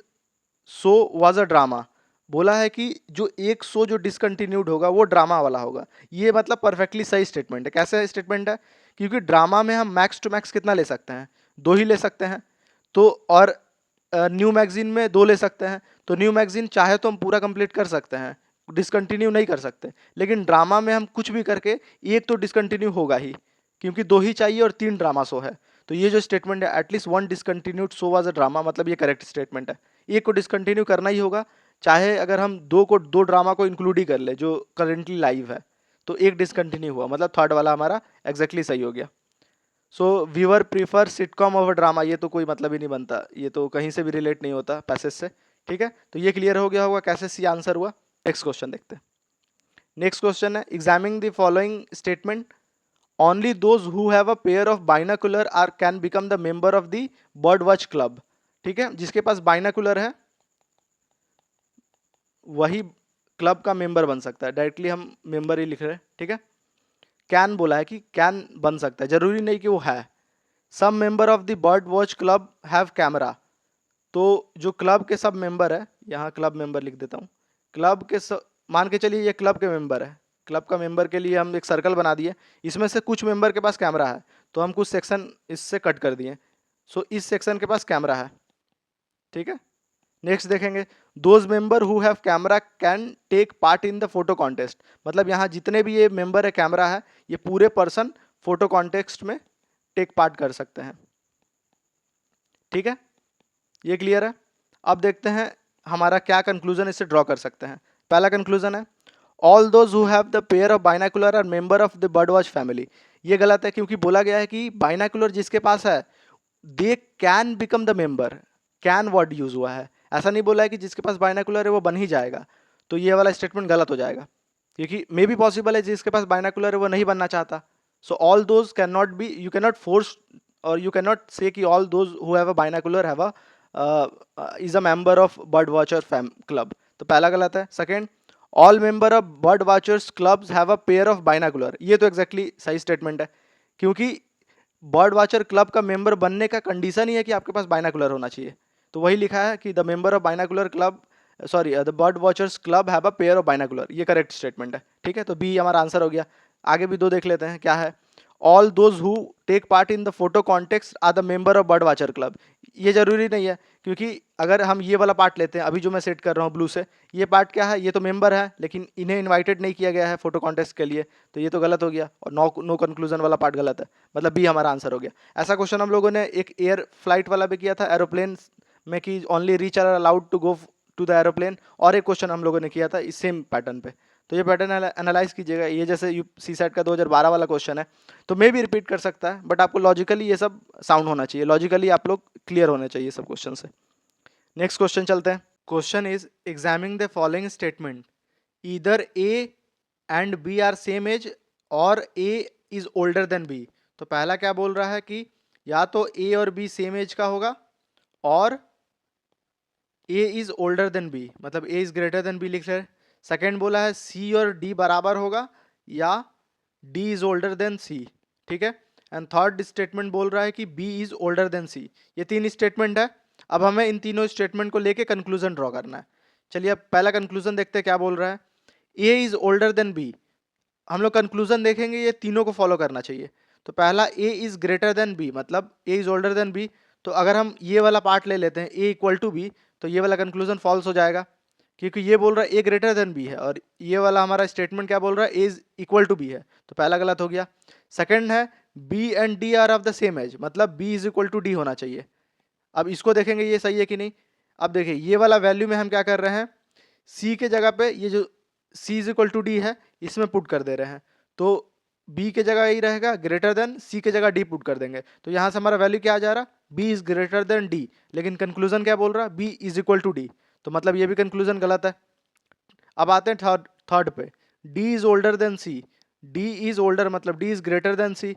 show was a drama. बोला है कि जो एक शो जो डिसकंटिन्यूड होगा वो ड्रामा वाला होगा। ये मतलब परफेक्टली सही स्टेटमेंट है। कैसे स्टेटमेंट है, क्योंकि ड्रामा में हम मैक्स टू मैक्स कितना ले सकते हैं, 2 ही ले सकते हैं। तो और न्यू मैगजीन में 2 ले सकते हैं, तो न्यू मैगजीन चाहे तो हम पूरा कंप्लीट कर सकते हैं, डिसकंटिन्यू नहीं कर सकते। लेकिन ड्रामा में हम कुछ भी करके एक तो डिसकंटिन्यू होगा ही, क्योंकि 2 ही चाहिए और 3 ड्रामा शो है। तो ये जो स्टेटमेंट है at least 1 discontinued show was a drama, मतलब ये करेक्ट स्टेटमेंट है। एक को डिसकंटिन्यू करना ही होगा, चाहे अगर हम 2 ड्रामा को इंक्लूड ही कर ले जो करेंटली लाइव है, तो एक डिसकंटिन्यू हुआ, मतलब थर्ड वाला हमारा एग्जैक्टली सही हो गया। So viewer prefer sitcom over drama, ये तो कोई मतलब ही नहीं बनता, ये तो कहीं से भी रिलेट नहीं होता पैसेज से। ठीक है, तो ये क्लियर हो गया होगा कैसे सी आंसर हुआ। नेक्स्ट क्वेश्चन देखते हैं। नेक्स्ट क्वेश्चन है, examining the following statement, only those who have a pair of binocular are can become the member of the bird watch club. ठीक है, जिसके पास बाइनाकुलर है वही क्लब का मेंबर बन सकता है, डायरेक्टली हम मेंबर ही लिख रहे हैं। ठीक है, कैन बोला है कि कैन बन सकता है, जरूरी नहीं कि वो है। सब member of the bird watch club have camera, तो जो क्लब के सब मेंबर है, यहाँ क्लब मेंबर लिख देता हूँ, क्लब के सब, मान के चलिए ये क्लब के मेंबर है, क्लब का मेंबर के लिए हम एक सर्कल बना दिए, इसमें से कुछ मेंबर के पास कैमरा है तो हम कुछ सेक्शन इससे कट कर दिए। सो इस सेक्शन के पास कैमरा है। ठीक है, नेक्स्ट देखेंगे, those member who have camera can take part in the photo contest, मतलब यहाँ जितने भी ये मेंबर है कैमरा है, ये पूरे पर्सन फोटो कॉन्टेस्ट में टेक पार्ट कर सकते हैं। ठीक है, ये क्लियर है। अब देखते हैं हमारा क्या कंक्लूजन इससे ड्रॉ कर सकते हैं। पहला कंक्लूजन है, all those who have the pair of binocular are member of the bird watch family. ये गलत है, क्योंकि बोला गया है कि बाइनाकुलर जिसके पास है they can become the member, can word use हुआ है, ऐसा नहीं बोला है कि जिसके पास बाइनाकुलर है वो बन ही जाएगा। तो ये वाला स्टेटमेंट गलत हो जाएगा, क्योंकि मे भी पॉसिबल है जिसके पास बाइनाकुलर है वो नहीं बनना चाहता। So all those can not be, you can not force और यू कैन नॉट से कि all those who have a binocular have a is a member of bird watcher club, तो पहला गलत है। Second, all member of bird watchers clubs have a pair of binocular, ये तो exactly सही statement है, क्योंकि बर्ड वॉचर क्लब का मेंबर बनने का कंडीशन ही है कि आपके पास बाइनाकुलर होना चाहिए। तो वही लिखा है कि the member of binocular club, sorry the bird watchers club have a pair of binocular, ये करेक्ट स्टेटमेंट है। ठीक है, तो बी हमारा आंसर हो गया। आगे भी 2 देख लेते हैं क्या है, all those who take part in the photo context are the member of bird watcher club. ये जरूरी नहीं है, क्योंकि अगर हम ये वाला पार्ट लेते हैं अभी जो मैं सेट कर रहा हूँ ब्लू से, ये पार्ट क्या है, ये तो मेंबर है लेकिन इन्हें इनवाइटेड नहीं किया गया है फोटो कॉन्टेस्ट के लिए, तो ये तो गलत हो गया, और नो कंक्लूजन वाला पार्ट गलत है, मतलब बी हमारा आंसर हो गया। ऐसा क्वेश्चन हम लोगों ने एक एयर फ्लाइट वाला भी किया था एरोप्लेन में कि only rich are allowed to go to the aeroplane, और एक क्वेश्चन हम लोगों ने किया था इस सेम पैटर्न पे। तो ये पैटर्न एनालाइज कीजिएगा, ये जैसे सी सेट का 2012 वाला क्वेश्चन है, तो मे भी रिपीट कर सकता है, बट आपको लॉजिकली ये सब साउंड होना चाहिए, लॉजिकली आप लोग क्लियर होने चाहिए सब क्वेश्चन से। नेक्स्ट क्वेश्चन चलते हैं। Question is examining the following statement, either A and B are same age or A is older than B. तो पहला क्या बोल रहा है कि या तो ए और बी सेम एज का होगा और A is older than B, मतलब A is greater than B लिख रहे हैं। सेकेंड बोला है सी और डी बराबर होगा या डी इज ओल्डर देन सी, ठीक है। एंड थर्ड स्टेटमेंट बोल रहा है कि बी इज ओल्डर देन सी। ये तीन स्टेटमेंट है। अब हमें इन तीनों स्टेटमेंट को लेके कंक्लूजन ड्रॉ करना है। चलिए अब पहला कंक्लूजन देखते हैं क्या बोल रहा है। A is older than B, हम लोग कंक्लूजन देखेंगे ये तीनों को फॉलो करना चाहिए। तो पहला ए इज ग्रेटर देन बी, मतलब A is older than B. तो अगर हम ये वाला पार्ट ले लेते हैं ए इक्वल टू बी, तो ये वाला कंक्लूजन फॉल्स हो जाएगा, क्योंकि ये बोल रहा है ए ग्रेटर देन बी है और ये वाला हमारा स्टेटमेंट क्या बोल रहा है A is equal to B है। तो पहला गलत हो गया। सेकंड है B and D are of the same age, मतलब B is equal to D होना चाहिए। अब इसको देखेंगे ये सही है कि नहीं। अब देखिए ये वाला वैल्यू में हम क्या कर रहे हैं, सी के जगह पे ये जो सी इज इक्वल टू डी है इसमें पुट कर दे रहे हैं। तो बी के जगह यही रहेगा ग्रेटर देन, सी के जगह डी पुट कर देंगे। तो यहाँ से हमारा वैल्यू क्या आ जा रहा, B is greater than D, लेकिन कंक्लूजन क्या बोल रहा, B is equal to D. तो मतलब ये भी कंक्लूजन गलत है। अब आते हैं थर्ड पे, D is older than C. D is older मतलब D is greater than C.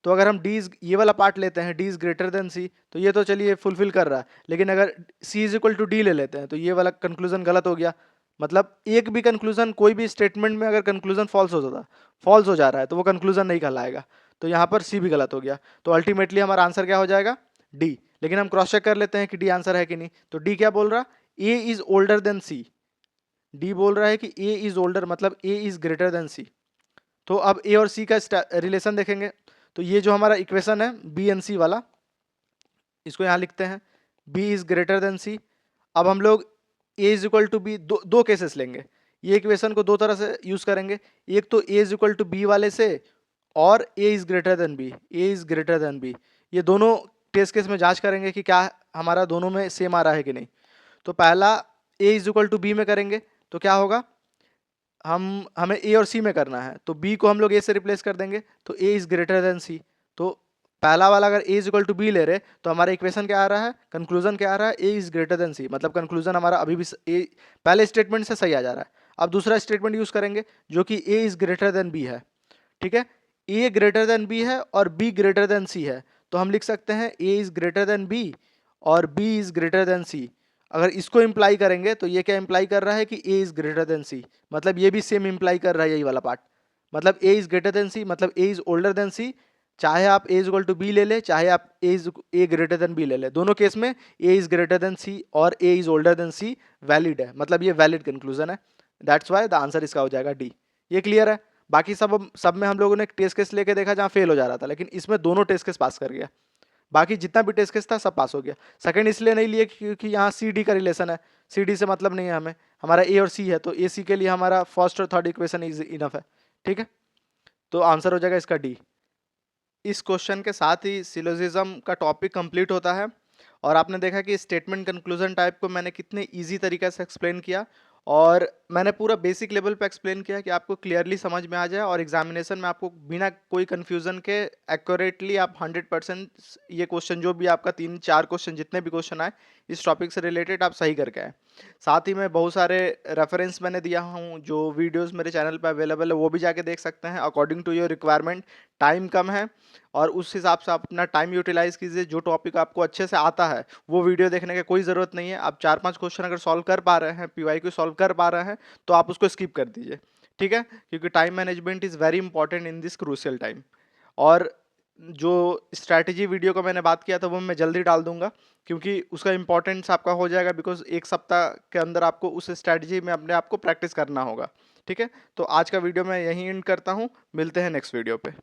तो अगर हम डी इज ये वाला पार्ट लेते हैं D is greater than C, तो ये तो चलिए फुलफिल कर रहा है। लेकिन अगर सी इज इक्वल टू डी ले लेते हैं तो ये वाला कंक्लूजन गलत हो गया। मतलब एक भी कंक्लूजन कोई भी स्टेटमेंट में अगर कंक्लूजन फॉल्स हो जा रहा है तो वो कंक्लूजन नहीं कहलाएगा। तो यहाँ पर सी भी गलत हो गया। तो अल्टीमेटली हमारा आंसर क्या हो जाएगा, डी। लेकिन हम क्रॉस चेक कर लेते हैं कि डी आंसर है कि नहीं। तो डी क्या बोल रहा, A is older than C. D बोल रहा है कि ए इज ओल्डर मतलब A is greater than C. तो अब ए और सी का रिलेशन देखेंगे। तो ये जो हमारा इक्वेशन है बी एन सी वाला, इसको यहाँ लिखते हैं बी इज ग्रेटर देन सी। अब हम लोग ए इज इक्वल टू बी, दो केसेस लेंगे। ये इक्वेशन को दो तरह से यूज करेंगे। एक तो A is equal to B वाले से, और A is greater than B, A is greater than B. ये दोनों टेस्ट केस में जांच करेंगे कि क्या हमारा दोनों में सेम आ रहा है कि नहीं। तो पहला ए इज इक्वल टू बी में करेंगे तो क्या होगा, हमें ए और सी में करना है तो बी को हम लोग ए से रिप्लेस कर देंगे तो A is greater than C. तो पहला वाला अगर A is equal to B ले रहे तो हमारा इक्वेशन क्या आ रहा है, कंक्लूजन क्या आ रहा है, ए इज ग्रेटर देन सी। मतलब कंक्लूजन हमारा अभी भी ए पहले स्टेटमेंट से सही आ जा रहा है। अब दूसरा स्टेटमेंट यूज करेंगे जो कि A is greater than B है, ठीक है। ए ग्रेटर देन बी है और बी ग्रेटर देन सी है, तो हम लिख सकते हैं A is greater than B और बी इज ग्रेटर देन सी। अगर इसको इम्प्लाई करेंगे तो ये क्या इम्प्लाई कर रहा है कि ए इज ग्रेटर देन सी, मतलब ये भी सेम इम्प्लाई कर रहा है यही वाला पार्ट। मतलब ए इज ग्रेटर देन सी मतलब ए इज ओल्डर देन सी। चाहे आप ए इज इक्वल टू बी ले ले, चाहे आप ए ग्रेटर देन बी ले ले, दोनों केस में A is greater than C और A is older than C valid है। मतलब ये वैलिड कंक्लूजन है। दैट्स वाई द आंसर इसका हो जाएगा डी। ये क्लियर है। बाकी सब में हम लोगों ने टेस्ट केस लेके देखा जहाँ फेल हो जा रहा था, लेकिन इसमें दोनों टेस्ट केस पास कर गया। बाकी जितना भी टेस्ट केस था सब पास हो गया। सेकंड इसलिए नहीं लिए क्योंकि यहाँ सी डी का रिलेशन है, सी डी से मतलब नहीं है हमें, हमारा ए और सी है तो ए सी के लिए हमारा फर्स्ट और थर्ड इक्वेशन इज इनफ है, ठीक है। तो आंसर हो जाएगा इसका डी। इस क्वेश्चन के साथ ही सिलोजिज्म का टॉपिक कंप्लीट होता है। और आपने देखा कि स्टेटमेंट कंक्लूजन टाइप को मैंने कितने इजी तरीके से एक्सप्लेन किया और मैंने पूरा बेसिक लेवल पे एक्सप्लेन किया कि आपको क्लियरली समझ में आ जाए और एग्जामिनेशन में आपको बिना कोई कन्फ्यूजन के एक्यूरेटली आप 100% ये क्वेश्चन जो भी आपका 3-4 क्वेश्चन जितने भी क्वेश्चन आए इस टॉपिक से रिलेटेड आप सही करके आए। साथ ही में बहुत सारे रेफरेंस मैंने दिया हूँ, जो वीडियोस मेरे चैनल पे अवेलेबल है वो भी जाके देख सकते हैं according to your requirement. Time कम है और उस हिसाब से आप अपना टाइम यूटिलाइज कीजिए। जो टॉपिक आपको अच्छे से आता है वो वीडियो देखने की कोई ज़रूरत नहीं है। आप 4-5 क्वेश्चन अगर सॉल्व कर पा रहे हैं, PYQ सॉल्व कर पा रहे हैं, तो आप उसको स्किप कर दीजिए, ठीक है। क्योंकि time management is very important in this crucial time. और जो स्ट्रैटेजी वीडियो का मैंने बात किया था वो मैं जल्दी डाल दूंगा, क्योंकि उसका इंपॉर्टेंस आपका हो जाएगा, बिकॉज एक सप्ताह के अंदर आपको उस स्ट्रैटेजी में अपने आप को प्रैक्टिस करना होगा, ठीक है। तो आज का वीडियो मैं यहीं एंड करता हूँ, मिलते हैं नेक्स्ट वीडियो पे।